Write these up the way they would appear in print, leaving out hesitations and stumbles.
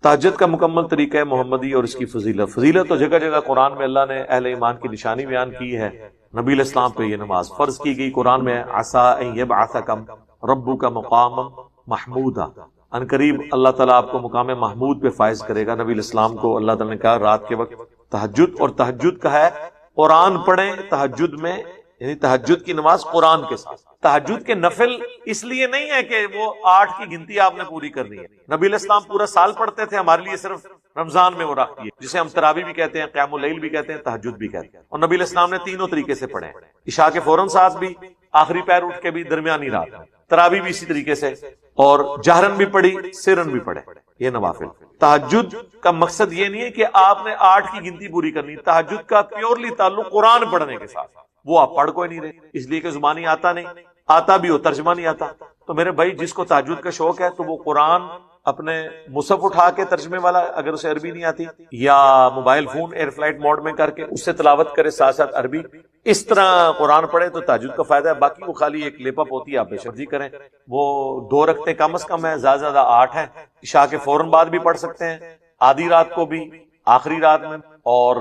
تہجد کا مکمل طریقہ ہے محمدی اور اس کی فضیلت تو جگہ جگہ قرآن میں اللہ نے اہل ایمان کی نشانی بیان کی ہے. نبی علیہ السلام پہ یہ نماز فرض کی گئی. قرآن میں عسیٰ ان یبعثکم ربک مقاما محمودا، ان قریب اللہ تعالیٰ آپ کو مقام محمود پہ فائز کرے گا. نبی علیہ السلام کو اللہ تعالیٰ نے کہا رات کے وقت تہجد، اور تہجد کا ہے قرآن پڑھیں تہجد میں، یعنی تہجد کی نماز قرآن کے ساتھ. تہجد کے نفل اس لیے نہیں ہے کہ وہ 8 کی گنتی آپ نے پوری کرنی ہے. نبی علیہ السلام پورا سال پڑھتے تھے، ہمارے لیے صرف رمضان میں وہ رکھتی ہے، جسے ہم تراویح بھی کہتے ہیں، قیام اللیل بھی کہتے ہیں، تہجد بھی کہتے ہیں. اور نبی علیہ السلام نے تینوں طریقے سے پڑھے، عشاء کے فوراً ساتھ بھی، آخری پیر اٹھ کے بھی، درمیانی رات میں. تراویح بھی اسی طریقے سے، اور جہرن بھی پڑھی، سرن بھی پڑھے. یہ نوافل. تہجد کا مقصد یہ نہیں ہے کہ آپ نے 8 کی گنتی پوری کرنی. تہجد کا پیورلی تعلق قرآن پڑھنے کے ساتھ، وہ آپ پڑھ کوئی نہیں رہے، اس لیے کہ زبانی آتا نہیں، آتا بھی ہو ترجمہ نہیں آتا. تو میرے بھائی جس کو تہجد کا شوق ہے تو وہ قرآن اپنے مصحف اٹھا کے ترجمے والا، اگر اسے عربی نہیں آتی، یا mobile phone air flight mode میں کر کے اس سے تلاوت کرے ساتھ ساتھ عربی، اس طرح قرآن پڑھے تو تہجد کا فائدہ ہے. باقی وہ خالی ایک لیپ اپ ہوتی ہے، آپ بے شرطی کریں. وہ 2 رکعتیں کم از کم ہے، زیادہ زیادہ 8 ہیں. عشاء کے فوراً بعد بھی پڑھ سکتے ہیں، آدھی رات کو بھی، آخری رات میں. اور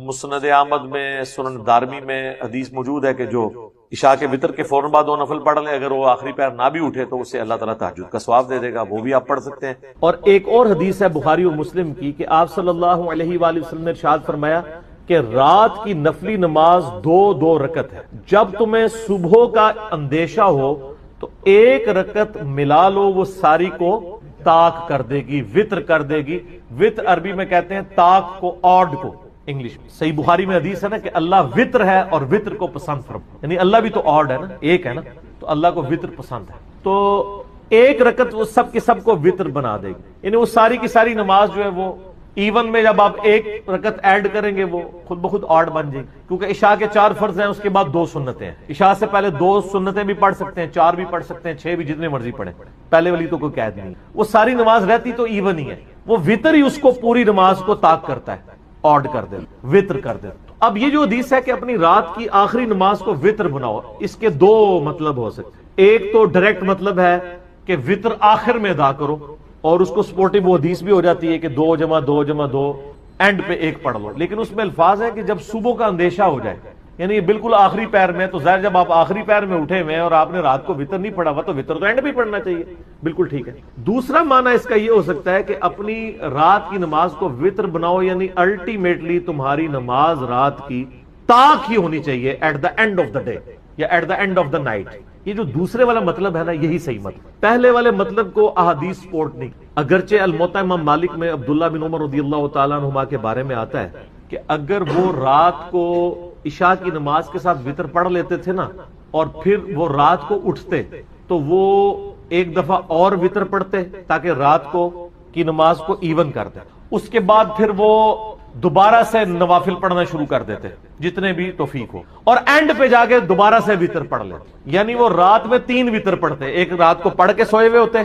مسند احمد میں، سنن دارمی میں حدیث موجود ہے کہ جو عشاء کے وتر کے فوراً بعد 2 نفل پڑھ لیں، اگر وہ آخری پیر نہ بھی اٹھے تو اسے اللہ تعالیٰ تہجد کا ثواب دے دے گا، وہ بھی آپ پڑھ سکتے ہیں. اور ایک اور حدیث ہے بخاری و مسلم کی کہ آپ صلی اللہ علیہ وآلہ وسلم نے ارشاد فرمایا کہ رات کی نفلی نماز 2 رکعت ہے. جب تمہیں صبح کا اندیشہ ہو تو 1 رکعت ملا لو، وہ ساری کو تاک کر دے گی، وطر کر دے گی. وطر عربی میں کہتے ہیں تاک کو، آڈ کو انگلش میں. صحیح بخاری میں حدیث ہے نا کہ اللہ وطر ہے اور وطر کو پسند فرما، یعنی اللہ بھی تو آڈ ہے نا، ایک ہے نا، تو اللہ کو وطر پسند ہے. تو 1 رکعت وہ سب کے سب کو وطر بنا دے گی. یعنی وہ ساری کی ساری نماز جو ہے وہ ایون میں جب آپ 1 رکعت ایڈ کریں گے وہ خود بخود آڈ بن جائے گی. کیونکہ عشاء کے 4 فرض ہیں، اس کے بعد 2 سنتیں ہیں. عشاء سے پہلے 2 سنتیں بھی پڑھ سکتے ہیں، 4 بھی پڑھ سکتے ہیں، 6 بھی، جتنے مرضی پڑھیں. پہلے والی تو کوئی قید نہیں. وہ ساری نماز رہتی تو ایون ہی ہے، وہ وطر ہی اس کو پوری نماز کو طاق کرتا ہے، آڈ کر دے، وطر کر دے. اب یہ جو حدیث ہے کہ اپنی رات کی آخری نماز کو وطر بناؤ، اس کے 2 مطلب ہو سکتے ہیں. ایک تو ڈائریکٹ مطلب ہے کہ وطر آخر میں ادا کرو، اور اس کو سپورٹیو وہ حدیث بھی ہو جاتی ہے کہ 2 جمع 2 جمع 2 اینڈ پہ 1 پڑھ لو. لیکن اس میں الفاظ ہے کہ جب صبح کا اندیشہ ہو جائے، یعنی یہ بالکل آخری پیر میں، تو ظاہر جب آپ آخری پیر میں اٹھے ہوئے ہیں اور آپ نے رات کو وطر نہیں پڑھا ہوا تو وطر تو اینڈ بھی پڑھنا چاہیے. بالکل ٹھیک ہے. دوسرا معنی اس کا یہ ہو سکتا ہے کہ اپنی رات کی نماز کو وطر بناؤ، یعنی الٹیمیٹلی تمہاری نماز رات کی تاک ہی ہونی چاہیے، at the end of the day یا at the end of the night. یہ جو دوسرے والا مطلب ہے نا، یہی صحیح مطلب. پہلے والے مطلب کو احادیث سپورٹ نہیں. اگرچہ الموطا امام مالک میں عبداللہ بن عمر رضی اللہ تعالیٰ عنہما کے بارے میں آتا ہے کہ اگر وہ رات کو عشاء کی نماز کے ساتھ وطر پڑھ لیتے تھے نا، اور پھر وہ رات کو اٹھتے تو وہ 1 دفعہ اور وطر پڑھتے تاکہ رات کو کی نماز کو ایون کر دیں. اس کے بعد پھر وہ دوبارہ سے نوافل پڑھنا شروع کر دیتے جتنے بھی توفیق ہو، اور اینڈ پہ جا کے دوبارہ سے وطر پڑھ لیتے. یعنی وہ رات میں 3 وطر پڑھتے، ایک رات کو پڑھ کے سوئے ہوئے ہوتے،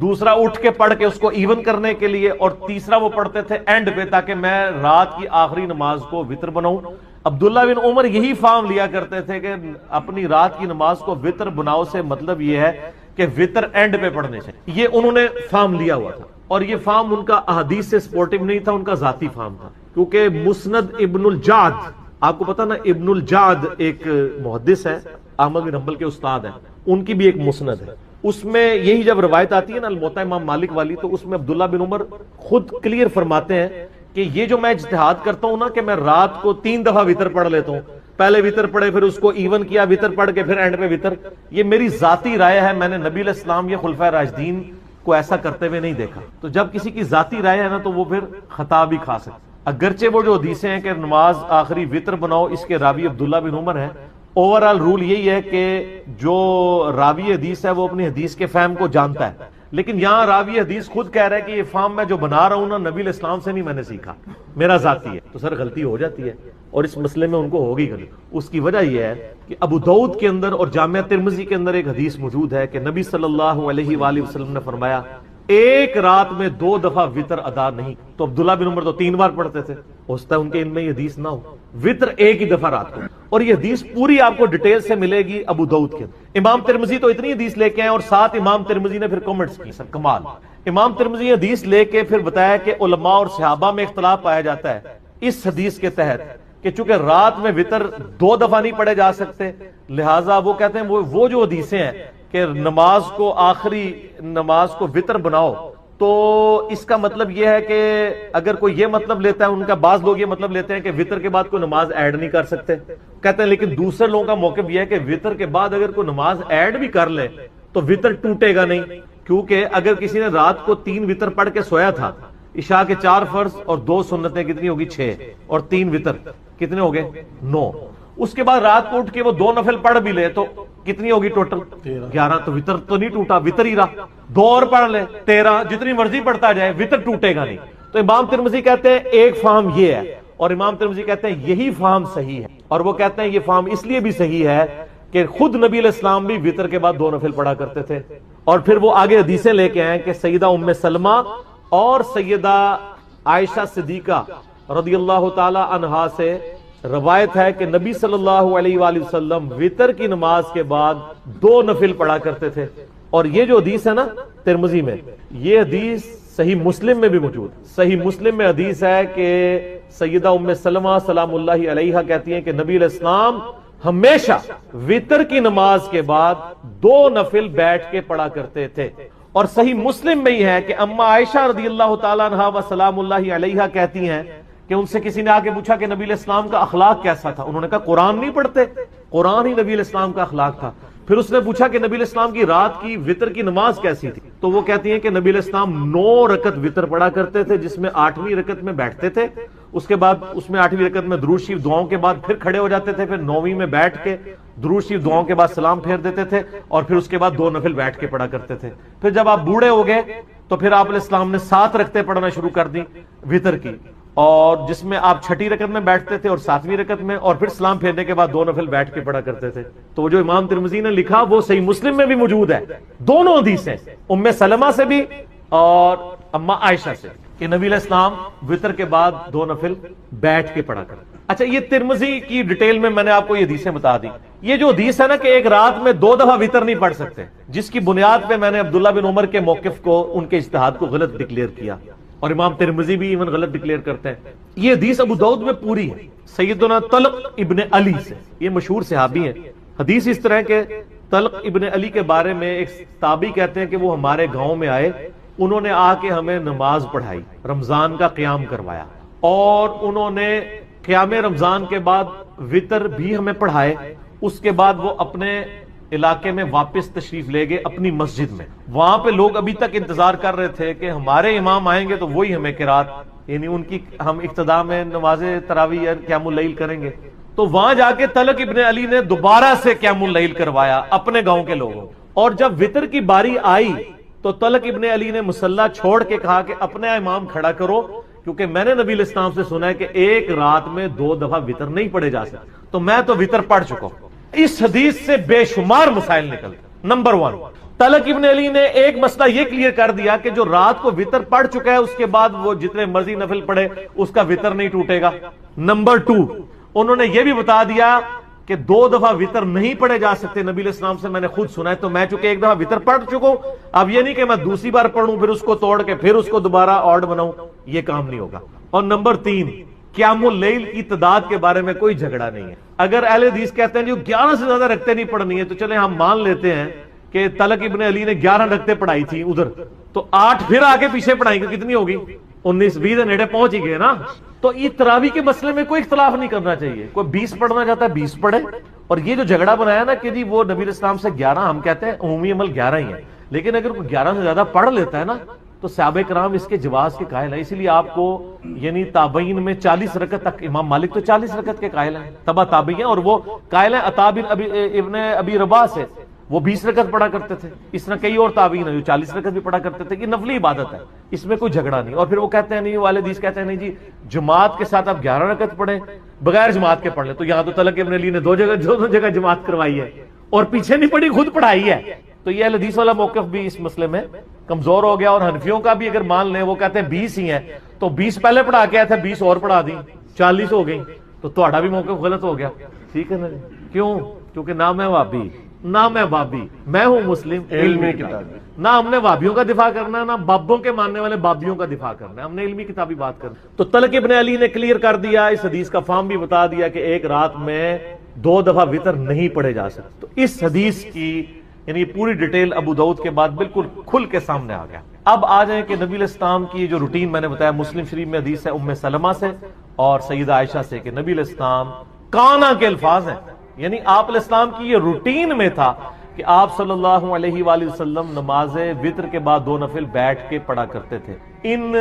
دوسرا اٹھ کے پڑھ کے اس کو ایون کرنے کے لیے، اور تیسرا وہ پڑھتے تھے اینڈ پہ تاکہ میں رات کی آخری نماز کو وطر بناؤں. عبداللہ بن عمر یہی فارم لیا کرتے تھے کہ اپنی رات کی نماز کو وطر بناؤ سے مطلب یہ ہے کہ وطر اینڈ پہ پڑھنے سے. یہ انہوں نے فارم لیا ہوا تھا، اور یہ فارم ان کا احادیث سے سپورٹیو نہیں تھا، ان کا ذاتی فارم تھا. کیونکہ مسند ابن الجعد، آپ کو پتا نا ابن الجعد ایک محدث ہے، احمد بن حنبل کے استاد ہیں، ان کی بھی ایک مسند ہے. اس میں یہی جب روایت آتی ہے نا الموطا امام مالک والی، تو اس میں عبداللہ بن عمر خود کلیئر فرماتے ہیں کہ یہ جو میں اجتہاد کرتا ہوں نا کہ میں رات کو 3 دفعہ وطر پڑھ لیتا ہوں، پہلے وطر پڑھے پھر اس کو ایون کیا، وطر پڑھ کے پھر اینڈ پہ وطر، یہ میری ذاتی رائے ہے. میں نے نبی علیہ السلام یا خلفائے راشدین کو ایسا کرتے ہوئے نہیں دیکھا. تو جب کسی کی ذاتی رائے ہے نا تو وہ پھر خطا بھی کھا سکتا. اگرچہ وہ جو حدیثیں ہیں کہ نماز آخری وطر بناؤ، اس کے راوی عبداللہ بن عمر ہیں، اوورآل رول یہی ہے کہ جو راوی حدیث ہے وہ اپنی حدیث کے فہم کو جانتا ہے. لیکن یہاں راوی حدیث خود کہہ رہا ہے کہ یہ فہم میں جو بنا رہا ہوں نا نبی علیہ السلام سے نہیں میں نے سیکھا، میرا ذاتی ہے. تو سر غلطی ہو جاتی ہے، اور اس مسئلے میں ان کو ہوگی غلطی. اس کی وجہ یہ ہے کہ ابو داؤد کے اندر اور جامعہ ترمذی کے اندر ایک حدیث موجود ہے کہ نبی صلی اللہ علیہ وآلہ وسلم نے فرمایا ایک رات میں 2 دفعہ وطر ادا نہیں. تو عبداللہ بن عمر تو 3 بار پڑھتے تھے، ہو سکتا ہے ان کے ان میں یہ حدیث نہ ہو. وطر ایک ہی دفعہ رات کو، اور یہ حدیث پوری آپ کو ڈیٹیل سے ملے گی ابو داؤد کے. امام ترمذی تو اتنی حدیث لے کے آئے اور ساتھ امام ترمذی نے پھر کمنٹس کی، سر کمال. امام ترمذی حدیث لے کے پھر بتایا کہ علماء اور صحابہ میں اختلاف پایا جاتا ہے اس حدیث کے تحت کہ چونکہ رات میں وتر 2 دفعہ نہیں پڑھے جا سکتے، لہٰذا وہ کہتے ہیں وہ جو حدیثیں ہیں کہ نماز کو آخری نماز کو وتر بناؤ، تو اس کا مطلب یہ ہے کہ اگر کوئی یہ مطلب لیتا ہے، ان کا بعض لوگ یہ مطلب لیتے ہیں کہ وتر کے بعد کوئی نماز ایڈ نہیں کر سکتے، کہتے ہیں لیکن دوسرے لوگوں کا موقف یہ ہے کہ وتر کے بعد اگر کوئی نماز ایڈ بھی کر لے تو وتر ٹوٹے گا نہیں، کیونکہ اگر کسی نے رات کو 3 وتر پڑھ کے سویا تھا، عشاء کے 4 فرض اور 2 سنتیں کتنی ہوگی 6 اور 3 وتر کتنے ہو گئے 9، اس کے بعد رات کو اٹھ کے وہ 2 نفل پڑھ بھی لے تو کتنی ہوگی ٹوٹل 11، تو وتر تو نہیں ٹوٹا، وتر ہی رہا، 2 اور پڑھ لے 13، جتنی مرضی پڑھتا جائے وتر ٹوٹے گا نہیں۔ تو امام ترمذی کہتے ہیں ایک فہم یہ ہے، اور امام ترمذی کہتے ہیں یہی فہم صحیح ہے، اور وہ کہتے ہیں یہ فہم اس لیے بھی صحیح ہے کہ خود نبی علیہ السلام بھی وتر کے بعد 2 نفل پڑھا کرتے تھے، اور پھر وہ آگے حدیثیں لے کے آئے کہ سیدہ ام سلمہ اور سیدہ عائشہ صدیقہ رضی اللہ تعالی عنہا سے روایت ہے کہ نبی صلی اللہ علیہ وآلہ وسلم وتر کی نماز کے بعد 2 نفل پڑھا کرتے تھے، اور یہ جو حدیث ہے نا ترمذی میں، یہ حدیث صحیح مسلم میں بھی موجود، صحیح مسلم میں حدیث ہے کہ سیدہ ام سلمہ سلام اللہ علیہا کہتی ہیں کہ نبی علیہ السلام ہمیشہ وتر کی نماز کے بعد 2 نفل بیٹھ کے پڑھا کرتے تھے، اور صحیح مسلم میں ہی ہے کہ اما عائشہ رضی اللہ تعالیٰ عنہا و سلام اللہ علیہا کہتی ہیں کہ ان سے کسی نے آ کے پوچھا کہ نبی علیہ السلام کا اخلاق کیسا تھا، انہوں نے کہا قرآن نہیں پڑھتے، قرآن ہی نبی علیہ السلام کا اخلاق تھا۔ پھر اس نے پوچھا کہ نبی علیہ السلام کی رات کی وتر کی نماز کیسی تھی، تو وہ کہتی ہیں کہ نبی علیہ السلام 9 رکعت وتر پڑھا کرتے تھے، جس میں 8ویں رکعت میں بیٹھتے تھے، اس کے بعد اس میں 8ویں رکعت میں درود شریف دعاؤں کے بعد پھر کھڑے ہو جاتے تھے، پھر 9ویں میں بیٹھ کے درود شریف دعاؤں کے بعد سلام پھیر دیتے تھے، اور پھر اس کے بعد 2 نفل بیٹھ کے پڑھا کرتے تھے۔ پھر جب آپ بوڑھے ہو گئے تو پھر آپ علیہ السلام نے 7 رکعتیں پڑھنا شروع کر دی وتر کی، اور جس میں آپ 6ٹھی رکعت میں بیٹھتے تھے اور 7ویں رکعت میں، اور پھر سلام پھیرنے کے بعد 2 نفل بیٹھ کے پڑھا کرتے تھے۔ تو وہ جو امام ترمذی نے لکھا وہ صحیح مسلم میں بھی موجود ہے، دونوں حدیثیں ام سلمہ سے بھی اور اما عائشہ سے، کہ نبی علیہ السلام وتر کے بعد 2 نفل بیٹھ کے پڑھا کرتے۔ اچھا، یہ ترمذی کی ڈیٹیل میں نے آپ کو یہ حدیثیں بتا دی۔ یہ جو حدیث ہے نا کہ ایک رات میں 2 دفعہ وتر نہیں پڑھ سکتے، جس کی بنیاد پہ میں نے عبداللہ بن عمر کے موقف کو، ان کے اجتہاد کو غلط ڈکلیئر کیا، اور امام ترمذی بھی ایون غلط ڈکلیئر کرتے ہیں۔ یہ حدیث ابو داؤد میں پوری ہے سیدنا طلق ابن علی سے، یہ مشہور صحابی ہیں۔ حدیث اس طرح کہ طلق ابن علی کے بارے میں ایک تابعی کہتے ہیں کہ وہ ہمارے گاؤں میں آئے، انہوں نے آ کے ہمیں نماز پڑھائی، رمضان کا قیام کروایا، اور انہوں نے قیام رمضان کے بعد وتر بھی ہمیں پڑھائے۔ اس کے بعد وہ اپنے علاقے میں واپس تشریف لے گئے اپنی مسجد میں، وہاں پہ لوگ ابھی تک انتظار کر رہے تھے کہ ہمارے امام آئیں گے تو وہی ہمیں قرات، یعنی ان کی ہم ابتدا میں نماز تراویح یا قیام اللیل کریں گے، تو وہاں جا کے طلق ابن علی نے دوبارہ سے قیام اللیل کروایا اپنے گاؤں کے لوگوں، اور جب وتر کی باری آئی تو طلق ابن علی نے مصلی چھوڑ کے کہا کہ اپنے امام کھڑا کرو، کیونکہ میں نے نبی علیہ السلام سے سنا ہے کہ ایک رات میں 2 دفعہ وتر نہیں پڑھے جا سکتے، تو میں تو وتر پڑھ چکا ہوں۔ اس حدیث سے بے شمار مسائل نکلتے۔ نمبر 1، طلق ابن علی نے ایک مسئلہ یہ کلیئر کر دیا کہ جو رات کو وتر پڑھ چکا ہے اس کے بعد وہ جتنے مرضی نفل پڑھے اس کا وتر نہیں ٹوٹے گا۔ نمبر 2، انہوں نے یہ بھی بتا دیا کہ 2 دفعہ وتر نہیں پڑھے جا سکتے، نبی علیہ السلام سے میں نے خود سنا ہے، تو میں چونکہ ایک دفعہ وتر پڑھ چکا ہوں، اب یہ نہیں کہ میں دوسری بار پڑھوں پھر اس کو توڑ کے پھر اس کو دوبارہ آڈ بناؤں، یہ کام نہیں ہوگا۔ اور نمبر 3، قیام اللیل کی تعداد کے بارے میں کوئی جھگڑا نہیں ہے۔ اگر اہل حدیث کہتے ہیں جو 11 سے زیادہ رکھتے نہیں پڑھنی ہے، تو چلیں ہم مان لیتے ہیں کہ طلق ابن علی نے 11 رکعتیں پڑھائی تھی ادھر، تو 8 پھر آگے پیچھے پڑھائیں گے، کتنی ہوگی 19-20 کے نیڑے پہنچ ہی گئے نا۔ تو یہ تراویح کے مسئلے میں کوئی اختلاف نہیں کرنا چاہیے، کوئی 20 پڑھنا چاہتا ہے 20 پڑھے، اور یہ جو جھگڑا بنایا نا کہ جی وہ نبی علیہ السلام سے 11، ہم کہتے ہیں عمومی عمل 11 ہی ہے، لیکن اگر کوئی 11 سے زیادہ پڑھ لیتا ہے نا تو صحابہ کرام اس کے جواز کے قائل ہیں۔ اسی لیے آپ کو یعنی تابعین میں 40 رکعت تک، امام مالک تو 40 رکعت کے قائل ہیں، تبع تابعی ہیں، اور وہ قائل ہیں عطا بن ابن ابی رباح سے، وہ 20 رکعت پڑھا کرتے تھے۔ اس طرح کئی اور تابعین ہیں جو 40 رکعت بھی پڑھا کرتے تھے، یہ نفلی عبادت ہے، اس میں کوئی جھگڑا نہیں۔ اور پھر وہ کہتے ہیں نہیں، والے حدیث کہتے ہیں نہیں جی جماعت کے ساتھ آپ 11 رکعت پڑھیں، بغیر جماعت کے پڑھ لیں، تو یہاں تو طلق ابن علی نے 2 جگہ جماعت کروائی ہے اور پیچھے نہیں پڑھی، خود پڑھائی ہے۔ تو یہ اہل حدیث والا موقف بھی اس مسئلے میں کمزور ہو گیا، اور حنفیوں کا بھی اگر مان لیں، وہ کہتے ہیں 20 ہی ہیں، تو 20 پہلے پڑھا کے آئے تھے، 20 اور پڑھا دی، 40 ہو گئی، تو تہاڈا بھی موقف غلط ہو گیا، ٹھیک ہے نا؟ کیوں؟ کیونکہ نام ہے وہابی، نہ میں بابی، میں ہوں مسلم علمی کتابی۔ نہ ہم نے وابیوں کا دفاع کرنا ہے، نہ بابوں کے ماننے والے بابیوں کا دفاع کرنا ہے، ہم نے علمی کتابی بات کرنا ہے۔ تو طلق ابن علی نے کلیئر کر دیا، اس حدیث کا فہم بھی بتا دیا کہ ایک رات میں 2 دفعہ وتر نہیں پڑھے جا سکتے۔ تو اس حدیث کی یعنی پوری ڈیٹیل ابو داؤد کے بعد بالکل کھل کے سامنے آ گیا۔ اب آ جائیں کہ نبی علیہ السلام کی جو روٹین میں نے بتایا، مسلم شریف میں حدیث ہے ام سلمہ سے اور سیدہ عائشہ سے کہ نبی علیہ السلام کانا کے الفاظ ہیں، یعنی آپ علیہ السلام کی یہ روٹین میں تھا کہ آپ صلی اللہ علیہ وآلہ وسلم نماز وتر کے بعد 2 نفل بیٹھ کے پڑھا کرتے تھے۔ ان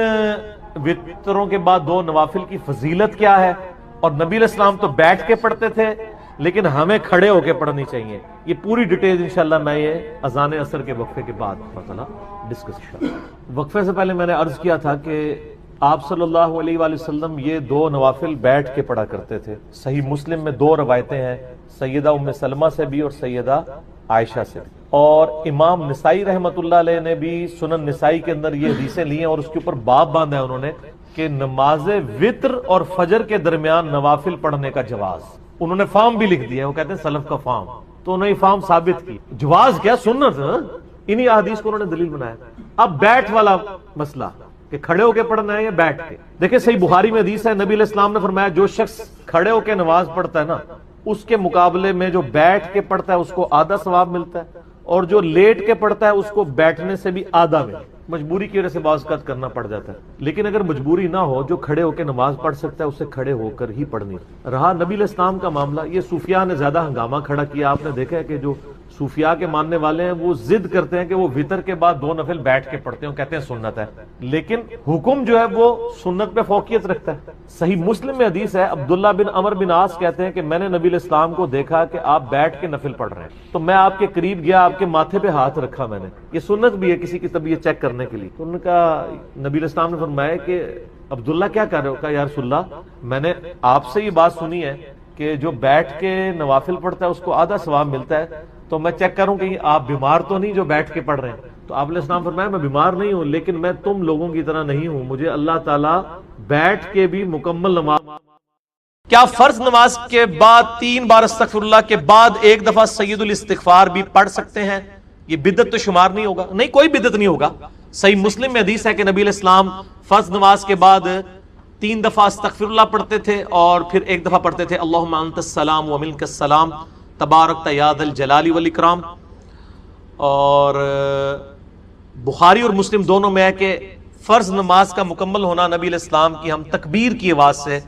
وتروں کے بعد 2 نوافل کی فضیلت کیا ہے، اور نبی علیہ السلام تو بیٹھ کے پڑھتے تھے لیکن ہمیں کھڑے ہو کے پڑھنی چاہیے، یہ پوری ڈیٹیل انشاءاللہ میں یہ اذان عصر کے وقفے کے بعد مسئلہ ڈسکس کروں۔ وقفے سے پہلے میں نے عرض کیا تھا کہ آپ صلی اللہ علیہ وآلہ وسلم یہ 2 نوافل بیٹھ کے پڑھا کرتے تھے۔ صحیح مسلم میں 2 روایتیں ہیں، سیدہ ام سلمہ سے بھی اور سیدہ عائشہ سے بھی، اور امام نسائی رحمۃ اللہ علیہ نے بھی سنن نسائی کے اندر یہ حدیثیں لی ہیں اور اس کے اوپر باب باندھا ہے انہوں نے کہ نماز وتر اور فجر کے درمیان نوافل پڑھنے کا جواز، انہوں نے فارم بھی لکھ دیا، وہ کہتے ہیں سلف کا فارم، تو انہوں نے فارم ثابت کی، جواز کیا سنت، انہی احادیث کو انہوں نے دلیل بنایا۔ اب بیٹھ والا مسئلہ کہ کھڑے ہو کے پڑھنا ہے یا بیٹھ کے، دیکھیں صحیح بخاری میں حدیث ہے، نبی علیہ السلام نے فرمایا جو شخص کھڑے ہو کے نماز پڑھتا ہے نا، اس کے مقابلے میں جو بیٹھ کے پڑھتا ہے اس کو آدھا ثواب ملتا ہے، اور جو لیٹ کے پڑھتا ہے اس کو بیٹھنے سے بھی آدھا ملتا ہے۔ مجبوری کی وجہ سے بعض اوقات کرنا پڑ جاتا ہے، لیکن اگر مجبوری نہ ہو، جو کھڑے ہو کے نماز پڑھ سکتا ہے اسے کھڑے ہو کر ہی پڑھنی۔ رہا نبی علیہ السلام کا معاملہ، یہ صوفیاء نے زیادہ ہنگامہ کھڑا کیا۔ آپ نے دیکھا ہے کہ جو صوفیاء کے ماننے والے ہیں وہ ضد کرتے ہیں کہ وہ وتر کے بعد 2 نفل بیٹھ کے پڑھتے ہیں، کہتے ہیں سنت ہے، لیکن حکم جو ہے وہ سنت پہ فوقیت رکھتا ہے۔ صحیح مسلم میں حدیث ہے، عبداللہ بن عمر بن عاص کہتے ہیں کہ میں نے نبی علیہ السلام کو دیکھا کہ آپ بیٹھ کے نفل پڑھ رہے ہیں، تو میں آپ کے قریب گیا، آپ کے ماتھے پہ ہاتھ رکھا، میں نے، یہ سنت بھی ہے کسی کی طبیعت چیک کرنے کے لیے، تو انہوں نے کہا، نبی علیہ السلام نے فرمایا کہ عبداللہ کیا کر رہے ہو؟ کہا یا رسول اللہ میں نے آپ سے یہ بات سنی ہے کہ جو بیٹھ کے نوافل پڑھتا ہے اس کو آدھا ثواب ملتا ہے، تو میں چیک کروں کہ آپ بیمار تو نہیں جو بیٹھ کے پڑھ رہے ہیں؟ تو آپ علیہ السلام فرمایا میں بیمار نہیں ہوں، لیکن میں تم لوگوں کی طرح نہیں ہوں، مجھے اللہ تعالیٰ بیٹھ کے بھی مکمل نماز۔ کیا فرض نماز کے بعد 3 بار استغفر اللہ کے بعد 1 دفعہ سید الاستغفار بھی پڑھ سکتے ہیں؟ یہ بدعت تو شمار نہیں ہوگا؟ نہیں، کوئی بدعت نہیں ہوگا۔ صحیح مسلم میں حدیث ہے کہ نبی علیہ السلام فرض نماز کے بعد 3 دفعہ استغفر اللہ پڑھتے تھے اور پھر 1 دفعہ پڑھتے تھے اللہم انت السلام و منک السلام تبارکت یا ذا الجلال والاکرام۔ اور بخاری اور مسلم دونوں میں ہے کہ فرض نماز کا مکمل ہونا نبی علیہ السلام کی ہم تکبیر کی آواز سے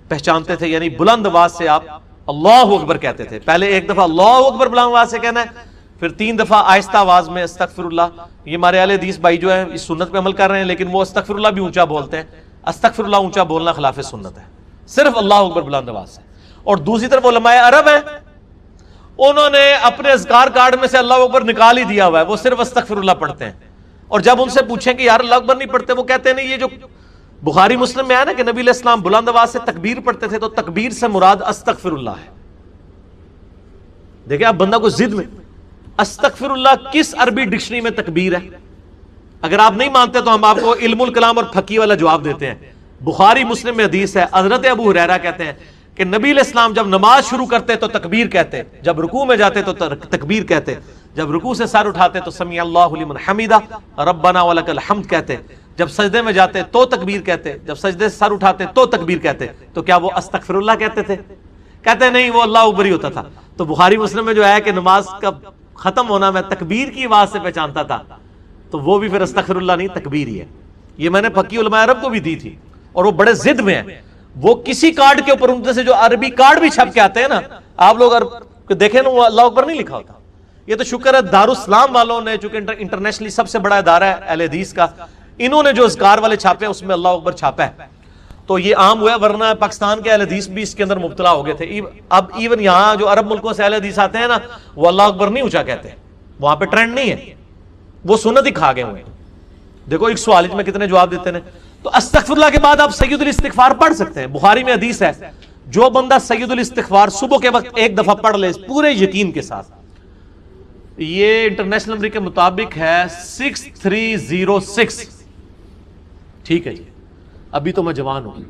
پہچانتے تھے، یعنی بلند آواز سے آپ اللہ اکبر کہتے تھے۔ پہلے 1 دفعہ اللہ اکبر بلند آواز سے کہنا ہے، پھر 3 دفعہ آہستہ آواز میں استغفر اللہ۔ یہ ہمارے اہل حدیث بھائی جو ہیں اس سنت پہ عمل کر رہے ہیں، لیکن وہ استغفر اللہ بھی اونچا بولتے ہیں۔ استغفر اللہ اونچا بولنا خلاف سنت ہے، صرف اللہ اکبر بلند آواز سے۔ اور دوسری طرف علماء عرب ہیں، انہوں نے اپنے اذکار کارڈ میں سے اللہ اکبر نکال ہی دیا ہوا ہے، وہ صرف استغفر اللہ پڑھتے ہیں۔ اور جب ان سے پوچھیں کہ یار اللہ اکبر نہیں پڑھتے، وہ کہتے ہیں نہیں، یہ جو بخاری مسلم میں ہے نا کہ نبی علیہ السلام بلند آواز سے تکبیر پڑھتے تھے، تو تکبیر سے مراد استغفر اللہ ہے۔ دیکھیں آپ بندہ کو ضد میں، استغفر اللہ کس عربی ڈکشنری میں تکبیر ہے؟ اگر آپ نہیں مانتے تو ہم آپ کو علم الکلام اور فقہ والا جواب دیتے ہیں۔ بخاری مسلم میں حدیث ہے، حضرت ابو ہریرہ کہتے ہیں کہ نبی علیہ السلام جب نماز شروع کرتے تو تکبیر کہتے، جب رکوع میں جاتے تو تکبیر کہتے، جب رکوع سے سر اٹھاتے تو سمیع اللہ لمن حمیدہ ربنا ولک الحمد کہتے، جب سجدے میں جاتے تو تکبیر کہتے، جب سجدے سے سر اٹھاتے تو تکبیر کہتے۔ تو کیا وہ استغفر اللہ کہتے تھے؟ کہتے نہیں، وہ اللہ اکبر ہی ہوتا تھا۔ تو بخاری مسلم میں جو ہے کہ نماز کا ختم ہونا میں تکبیر کی آواز سے پہچانتا تھا، تو وہ بھی پھر استغفر اللہ نہیں، تکبیر ہی ہے۔ یہ میں نے فقی علماء عرب کو بھی دی تھی، اور وہ بڑے ضد میں ہیں۔ وہ کسی کارڈ کے اوپر ان سے جو عربی کارڈ بھی چھپ کے آتے ہیں نا، آپ لوگ دیکھیں نا، وہ اللہ اکبر نہیں لکھا ہوتا۔ یہ تو شکر ہے دارالاسلام والوں نے، چونکہ انٹرنیشنلی سب سے بڑا ادارہ ہے اہل حدیث کا، انہوں نے جو اذکار والے چھاپے اس میں اللہ اکبر چھاپا ہے، تو یہ عام ہوا ہے، ورنہ پاکستان کے اہل حدیث بھی اس کے اندر مبتلا ہو گئے تھے۔ اب ایون یہاں جو عرب ملکوں سے اہل حدیث آتے ہیں نا، وہ اللہ اکبر نہیں اونچا کہتے، وہاں پہ ٹرینڈ نہیں ہے، وہ سنت ہی کھا گئے ہوئے ہیں۔ دیکھو ایک سوال میں کتنے جواب دیتے ہیں۔ تو استغفر اللہ کے بعد آپ سید الاستغفار پڑھ سکتے ہیں۔ بخاری میں حدیث ہے، جو بندہ سید الاستغفار صبح کے وقت 1 دفعہ پڑھ لے پورے یقین کے ساتھ، یہ انٹرنیشنل نمبر کے مطابق ہے 6306۔ ٹھیک ہے جی، ابھی تو میں جوان ہوں۔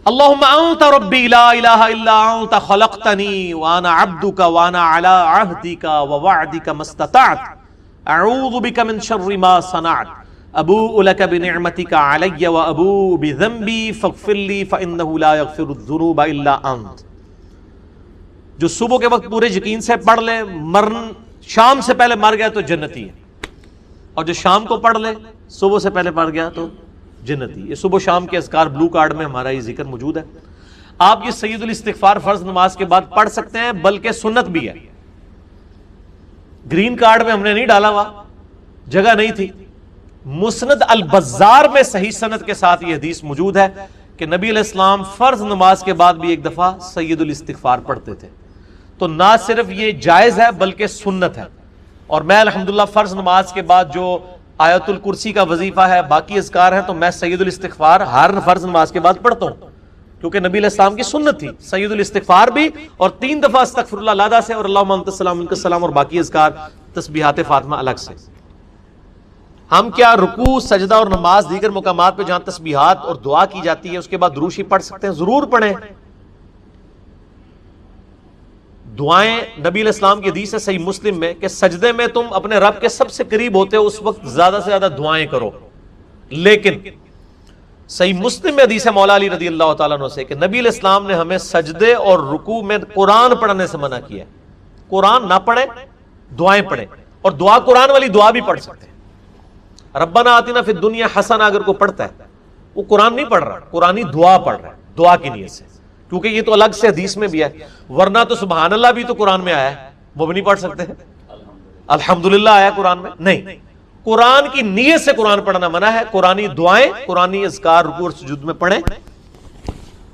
اللہم انت ربی لا الہ الا انت خلقتنی وانا عبدک وانا علی عہدک ووعدک ما استطعت اعوذ بک من شر ما صنعت ابوء لک بنعمتک علی وابوء بذنبی فاغفر لی فانہ لا یغفر الذنوب الا انت. جو صبح کے وقت پورے یقین سے پڑھ لے مرن شام سے پہلے مر گیا تو جنتی ہے، اور جو شام کو پڑھ لے صبح سے پہلے مر گیا تو جنتی. یہ صبح شام کے اذکار بلو کارڈ میں ہمارا یہ ذکر موجود ہے. آپ یہ سید الاستغفار فرض نماز کے بعد پڑھ سکتے ہیں، بلکہ سنت بھی ہے. گرین کارڈ میں ہم نے نہیں ڈالا ہوا، جگہ نہیں تھی. مسند البزار میں صحیح سند کے ساتھ یہ حدیث موجود ہے کہ نبی علیہ السلام فرض نماز کے بعد بھی ایک دفعہ سید الاستغفار پڑھتے تھے. تو نہ صرف یہ جائز ہے بلکہ سنت ہے. اور میں الحمدللہ فرض نماز کے بعد جو آیت الکرسی کا وظیفہ ہے، باقی اذکار ہیں، تو میں سید الاستغفار ہر فرض نماز کے بعد پڑھتا ہوں، کیونکہ نبی علیہ السلام کی سنت تھی. سید الاستغفار بھی، اور 3 دفعہ استغفر اللہ علیہ سے، اور اللہم انت السلام منک السلام، اور باقی اذکار تسبیحات فاطمہ الگ سے. ہم کیا رکوع، سجدہ اور نماز دیگر مقامات پہ جہاں تسبیحات اور دعا کی جاتی ہے اس کے بعد درود شریف پڑھ سکتے ہیں؟ ضرور پڑھیں. دعائیں نبی علیہ السلام کی حدیث ہے صحیح مسلم میں کہ سجدے میں تم اپنے رب کے سب سے قریب ہوتے ہو، اس وقت زیادہ سے زیادہ دعائیں کرو. لیکن صحیح مسلم میں حدیث ہے مولا علی رضی اللہ تعالیٰ عنہ سے کہ نبی علیہ السلام نے ہمیں سجدے اور رکوع میں قرآن پڑھنے سے منع کیا ہے. قرآن نہ پڑھیں، دعائیں پڑھیں، اور دعا قرآن والی دعا بھی پڑھ سکتے ہیں. ربنا آتنا فی الدنیا حسنہ اگر کوئی پڑھتا ہے وہ قرآن نہیں پڑھ رہا، قرآنی دعا پڑھ رہا ہے، دعا کی نیت سے، کیونکہ یہ تو الگ سے حدیث میں بھی ہے. ورنہ تو سبحان اللہ بھی تو قرآن میں آیا ہے، وہ بھی نہیں پڑھ سکتے ہیں. الحمدللہ آیا قرآن میں نہیں. قرآن کی نیت سے قرآن پڑھنا منع ہے. قرآنی دعائیں، قرآنی اذکار رکوع اور سجود میں پڑھیں.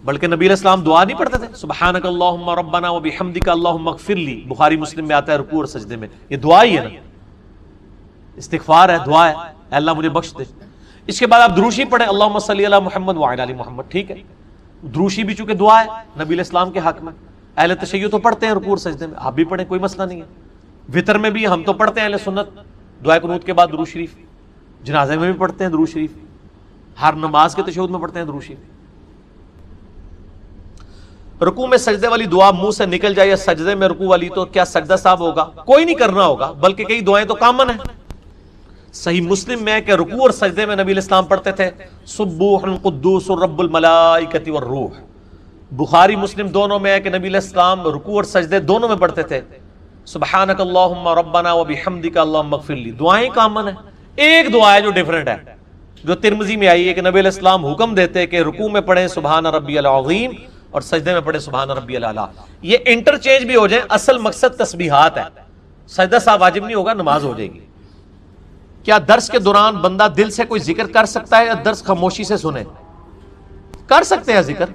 بلکہ نبی علیہ السلام دعا نہیں پڑھتے تھے، سبحانک اللہم ربنا وبحمدک اللہم اغفر لی، بخاری مسلم میں آتا ہے رکوع اور سجدے میں. یہ دعا ہی ہے نا، استغفار ہے، دعا ہے، اے اللہ مجھے بخش دے. اس کے بعد آپ درود شریف پڑھیں، اللہم صلی علی محمد وعلی آل محمد. ٹھیک ہے، درود شریف بھی چونکہ دعا ہے نبی علیہ السلام کے حق میں. اہل تشیع تو پڑھتے ہیں رکوع اور سجدے میں، آپ بھی پڑھیں، کوئی مسئلہ نہیں ہے. وطر میں بھی ہم تو پڑھتے ہیں اہل سنت، دعائے قنوت کے بعد درود شریف. جنازے میں بھی پڑھتے ہیں درود شریف، ہر نماز کے تشہد میں پڑھتے ہیں درود شریف. رکوع میں سجدے والی دعا منہ سے نکل جائے یا سجدے میں رکوع والی، تو کیا سجدہ صاحب ہوگا؟ کوئی نہیں کرنا ہوگا، بلکہ کئی دعائیں تو کامن ہیں. صحیح مسلم میں کہ رکوع اور سجدے میں نبی علیہ السلام پڑھتے تھے سبوح قدوس رب الملائکۃ والروح. بخاری مسلم دونوں میں ہے کہ نبی علیہ السلام رکوع اور سجدے دونوں میں پڑھتے تھے سبحانک اللہم ربنا وبحمدک اللہم اغفر لی. دعائیں کامن ہیں. ایک دعا ہے جو ڈیفرنٹ ہے، جو ترمذی میں آئی ہے کہ نبی علیہ السلام حکم دیتے کہ رکوع میں پڑھیں سبحان ربی العظیم اور سجدے میں پڑھیں سبحان ربی الاعلیٰ. یہ انٹرچینج بھی ہو جائیں، اصل مقصد تسبیحات ہے. سجدہ صاحب واجب نہیں ہوگا، نماز ہو جائے گی. کیا درس کے دوران بندہ دل سے کوئی ذکر کر سکتا ہے یا درس خاموشی سے سنے؟ کر سکتے ہیں ذکر.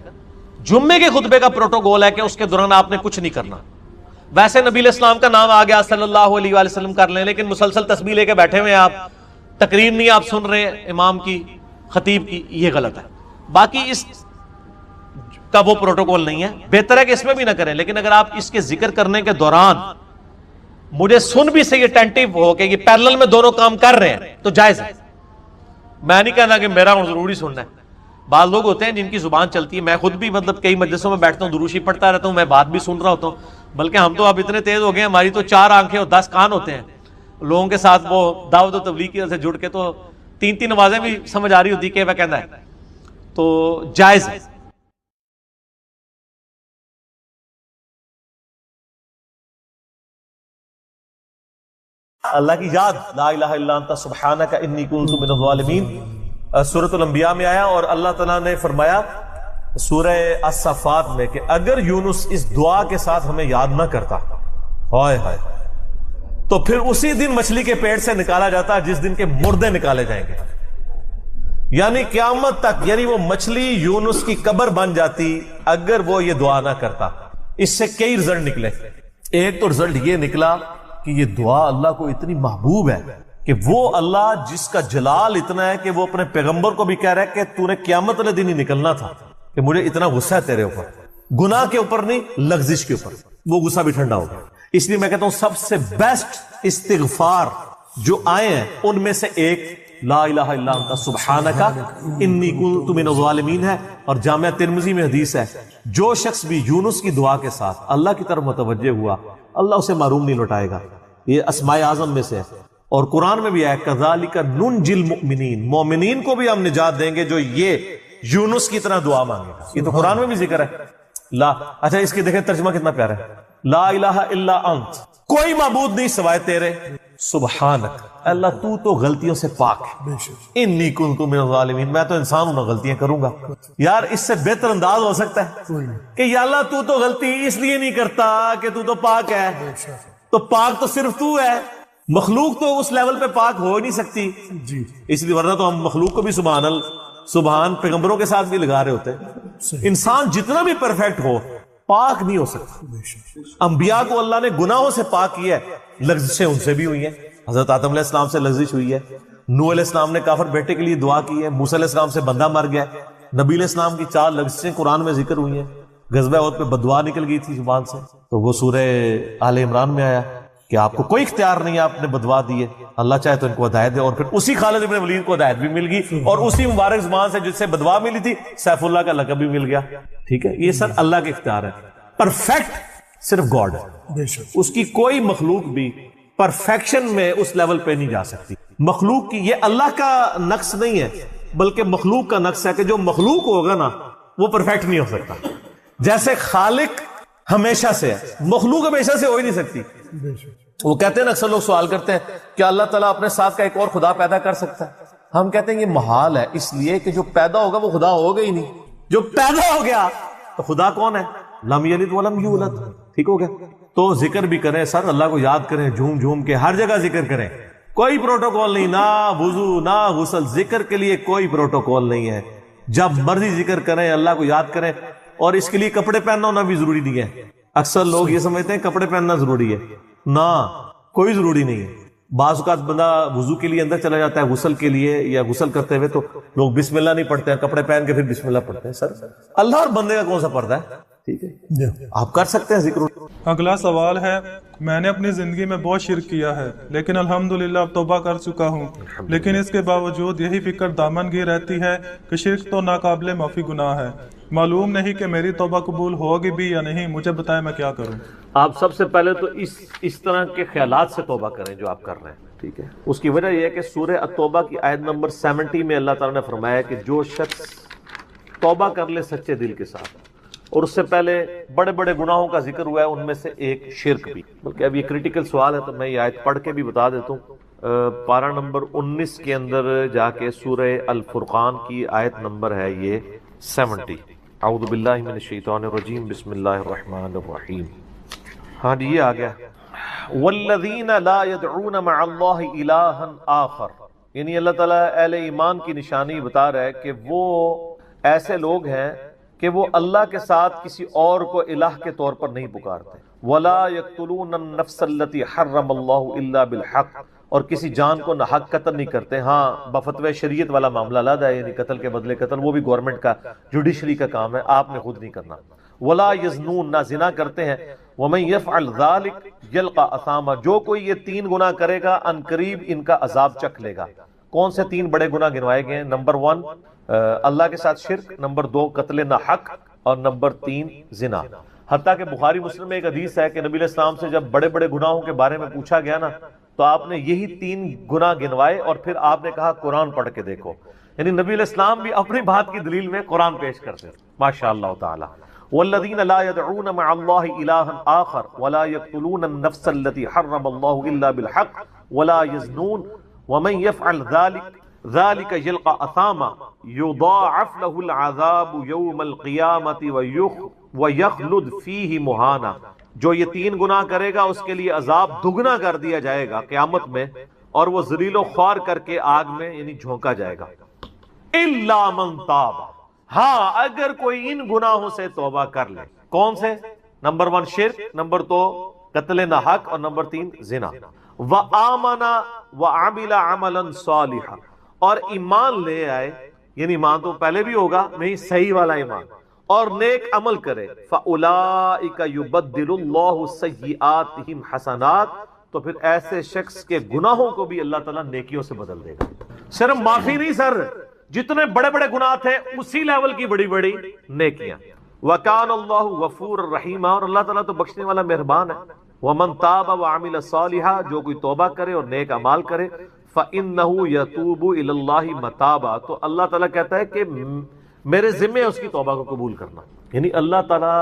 جمعے کے خطبے کا پروٹوکول ہے کہ اس کے دوران آپ نے کچھ نہیں کرنا. ویسے نبی علیہ السلام کا نام آ گیا صلی اللہ علیہ وآلہ وسلم کر لیں، لیکن مسلسل تسبیح لے کے بیٹھے ہوئے آپ، تقریر نہیں آپ سن رہے امام کی، خطیب کی، یہ غلط ہے. باقی اس کا وہ پروٹوکول نہیں ہے، بہتر ہے کہ اس میں بھی نہ کریں. لیکن اگر آپ اس کے ذکر کرنے کے دوران مجھے سن بھی صحیح اٹینٹیو ہو کہ یہ پیرلل میں دونوں کام کر رہے ہیں تو جائز ہے. میں نہیں کہنا کہ میرا ضروری سننا ہے. بعض لوگ ہوتے ہیں جن کی زبان چلتی ہے، میں خود بھی مطلب کئی مجلسوں میں بیٹھتا ہوں، درود شریف پڑھتا رہتا ہوں، میں بات بھی سن رہا ہوتا ہوں. بلکہ ہم تو اب اتنے تیز ہو گئے ہیں، ہماری تو 4 آنکھیں اور 10 کان ہوتے ہیں. لوگوں کے ساتھ وہ دعوت و تبلیغ کی وجہ سے جڑ کے تو 3 نمازیں بھی سمجھ آ رہی ہوتی کہ وہ کہنا ہے، تو جائز ہے. اللہ کی یاد، لا الہ الا انت سبحانک انی کنت من الظالمین، سورۃ الانبیاء میں آیا. اور اللہ تعالیٰ نے فرمایا سورہ الصفات میں کہ اگر یونس اس دعا کے ساتھ ہمیں یاد نہ کرتا، ہائے ہائے، تو پھر اسی دن مچھلی کے پیٹ سے نکالا جاتا جس دن کے مردے نکالے جائیں گے. یعنی قیامت تک، یعنی وہ مچھلی یونس کی قبر بن جاتی اگر وہ یہ دعا نہ کرتا. اس سے کئی رزلٹ نکلے. ایک تو رزلٹ یہ نکلا کہ یہ دعا اللہ کو اتنی محبوب ہے کہ وہ اللہ جس کا جلال اتنا ہے کہ وہ اپنے پیغمبر کو بھی کہہ رہا ہے کہ تو نے قیامت والے دن ہی نکلنا تھا، کہ مجھے اتنا غصہ ہے تیرے اوپر، گناہ کے اوپر نہیں، لغزش کے اوپر. وہ غصہ بھی ٹھنڈا ہوگا. اس لیے میں کہتا ہوں سب سے بیسٹ استغفار جو آئے ہیں ان میں سے ایک لا الہ الا انت سبحانک انی کنت من الظالمین ہے، اور جامعہ ترمذی میں حدیث ہے جو شخص بھی یونس کی دعا کے ساتھ اللہ کی طرف متوجہ ہوا اللہ اسے محروم نہیں لوٹائے گا. یہ اسماء اعظم میں سے ہے، اور قرآن میں بھی ہے کذالک ننجی المؤمنین، مومنین کو بھی ہم نجات دیں گے جو یہ یونس کی طرح دعا مانگے گا. یہ تو قرآن میں بھی ذکر ہے. لا اچھا اس کی دیکھیں ترجمہ کتنا پیارا ہے، لا الہ الا انت، کوئی معبود نہیں سوائے تیرے، سبحانک اللہ تو تو غلطیوں سے پاک ہے، انی کنت من الظالمین میں تو انسان ہوں، غلطیاں کروں گا. یار اس سے بہتر انداز ہو سکتا ہے کہ یا اللہ تو تو غلطی اس لیے نہیں کرتا کہ تو پاک ہے، تو پاک تو صرف تو ہے، مخلوق تو اس لیول پہ پاک ہو ہی نہیں سکتی. اس لیے ورنہ تو ہم مخلوق کو بھی سبحان پیغمبروں کے ساتھ بھی لگا رہے ہوتے ہیں. انسان جتنا بھی پرفیکٹ ہو پاک نہیں ہو سکتا. انبیاء کو اللہ نے گناہوں سے پاک کیا ہے، لغزشیں ان سے بھی ہوئی ہیں، حضرت آدم علیہ السلام سے لغزش ہوئی ہے، نوح علیہ السلام نے کافر بیٹے کے لیے دعا کی ہے، موسیٰ علیہ السلام سے بندہ مر گیا، نبی علیہ السلام کی 4 لغزشیں قرآن میں ذکر ہوئی ہیں، غزوہ احد پہ بددعا نکل گئی تھی زبان سے، تو وہ سورہ آل عمران میں آیا کہ آپ کو کوئی اختیار نہیں ہے، آپ نے بددعا دی ہے، اللہ چاہے تو ان کو ہدایت دے. اور پھر اسی خالد ابن ولید کو ہدایت بھی مل گئی، اور اسی مبارک زبان سے جس سے بددعا ملی تھی سیف اللہ کا لقب بھی مل گیا. ٹھیک ہے، یہ سب اللہ کے اختیار ہے. پرفیکٹ صرف گاڈ ہے، اس کی کوئی مخلوق بھی پرفیکشن میں اس لیول پہ نہیں جا سکتی. مخلوق کی یہ اللہ کا نقص نہیں ہے بلکہ مخلوق کا نقص ہے کہ جو مخلوق ہوگا نا وہ پرفیکٹ نہیں ہو سکتا. جیسے خالق ہمیشہ سے ہے، مخلوق ہمیشہ سے ہو ہی نہیں سکتی. وہ کہتے ہیں نا اکثر لوگ سوال کرتے ہیں کہ اللہ تعالیٰ اپنے ساتھ کا ایک اور خدا پیدا کر سکتا ہے. ہم کہتے ہیں یہ محال ہے، اس لیے کہ جو پیدا ہوگا وہ خدا ہوگا ہی نہیں. جو پیدا ہو گیا تو خدا کون ہے؟ لم یلد ولم یولد. ٹھیک ہو گیا. تو ذکر بھی کریں سر، اللہ کو یاد کریں، جھوم جھوم کے ہر جگہ ذکر کریں. کوئی پروٹوکول نہیں، نہ وضو نہ غسل، ذکر کے لیے کوئی پروٹوکول نہیں ہے. جب مرضی ذکر کریں، اللہ کو یاد کریں. اور اس کے لیے کپڑے پہننا ہونا بھی ضروری نہیں ہے. اکثر لوگ یہ سمجھتے ہیں کپڑے پہننا ضروری ہے، نہ کوئی ضروری نہیں ہے. بعض اوقات بندہ وضو کے لیے اندر چلا جاتا ہے، غسل کے لیے یا غسل کرتے ہوئے تو لوگ بسم اللہ نہیں پڑھتے ہیں، کپڑے پہن کے پھر بسم اللہ پڑھتے ہیں. سر اللہ اور بندے کا کون سا پردہ ہے؟ ٹھیک ہے، آپ کر سکتے ہیں ذکر. اگلا سوال ہے، میں نے اپنی زندگی میں بہت شرک کیا ہے لیکن الحمدللہ اب توبہ کر چکا ہوں، لیکن اس کے باوجود یہی فکر دامن گیر رہتی ہے کہ شرک تو ناقابل معافی گناہ ہے. معلوم نہیں کہ میری توبہ قبول ہوگی بھی یا نہیں، مجھے بتائیں میں کیا کروں. آپ سب سے پہلے تو اس طرح کے خیالات سے توبہ کریں جو آپ کر رہے ہیں. ٹھیک ہے، اس کی وجہ یہ ہے کہ سورہ التوبہ کی آیت نمبر 70 میں اللہ تعالیٰ نے فرمایا کہ جو شخص توبہ کر لے سچے دل کے ساتھ، اور اس سے پہلے بڑے بڑے گناہوں کا ذکر ہوا ہے، ان میں سے ایک شرک بھی. بلکہ اب یہ کریٹیکل سوال ہے تو میں یہ آیت پڑھ کے بھی بتا دیتا ہوں. پارہ نمبر 19 کے اندر جا کے سورہ الفرقان کی آیت نمبر ہے یہ 70. اعوذ باللہ من الشیطان الرجیم، بسم اللہ الرحمن الرحیم. ہاں جی یہ آ گیا، والذین لا يدعون مع اللہ الہا آخر. یعنی اللہ تعالیٰ اہل ایمان کی نشانی بتا رہا ہے کہ وہ ایسے لوگ ہیں کہ وہ اللہ کے ساتھ کسی اور کو الہ کے طور پر نہیں پکارتے. ولا يقتلون النفس التي حرم اللہ الا بالحق، اور کسی جان کو ناحق قتل نہیں کرتے. ہاں بفتوی شریعت والا معاملہ علیحدہ ہے، یعنی قتل کے بدلے قتل، وہ بھی گورنمنٹ کا جوڈیشری کا کام ہے، آپ نے خود نہیں کرنا. ولا یزنون، نہ زنا کرتے ہیں. ومن یفعل ذلک یلقى اثاما، جو کوئی یہ 3 گناہ کرے گا ان قریب ان کا عذاب چکھ لے گا. کون سے 3 بڑے گناہ گنوائے گئے ہیں؟ نمبر 1 اللہ کے ساتھ شرک، نمبر 2 قتل ناحق، اور نمبر 3 زنا. حتیٰ کہ بخاری مسلم میں ایک حدیث ہے کہ نبی علیہ السلام سے جب بڑے بڑے گناہوں کے بارے میں پوچھا گیا نا تو آپ نے یہی 3 گناہ گنوائے، اور پھر آپ نے کہا قرآن پڑھ کے دیکھو. یعنی نبی علیہ السلام بھی اپنی بات کی دلیل میں قرآن پیش کرتے ہیں. ماشاء اللہ تعالی. والذین لا يدعون مع اللہ الہا آخر ولا يقتلون النفس التي حرم اللہ الا بالحق ولا يزنون ومن يفعل ذلك يلقى اثاما يضاعف له العذاب يوم القیامة ويخلد فيه مهانا. جو یہ 3 گناہ کرے گا اس کے لیے عذاب دگنا کر دیا جائے گا قیامت میں، اور وہ ذلیل و خوار کر کے آگ میں یعنی جھونکا جائے گا. الا من تاب، ہاں اگر کوئی ان گناہوں سے توبہ کر لے. کون سے؟ نمبر 1 شرک، نمبر 2 قتل ناحق، اور نمبر 3 زنا. وآمن وعمل عملا صالحا، اور ایمان لے آئے، یعنی ایمان تو پہلے بھی ہوگا نہیں، صحیح والا ایمان، اور نیک عمل کرے. فاولئک یبدل اللہ سیئاتہم حسنات، تو پھر ایسے شخص کے گناہوں کو بھی اللہ تعالیٰ نیکیوں سے بدل دے گا. صرف معافی نہیں سر، جتنے بڑے بڑے گناہ تھے اسی لیول کی بڑی بڑی نیکیاں. وَكَانَ اللَّهُ غَفُورًا رَحِيمًا، اور اللہ تعالیٰ تو بخشنے والا مہربان ہے. وَمَن تَابَ وَعَمِلَ صَالِحًا، جو کوئی توبہ کرے اور نیک اعمال کرے، فَإِنَّهُ يَتُوبُ إِلَى اللَّهِ مَتَابًا، تو اللہ تعالیٰ کہتا ہے کہ میرے ذمے ہے اس کی توبہ کو قبول کرنا. یعنی اللہ تعالیٰ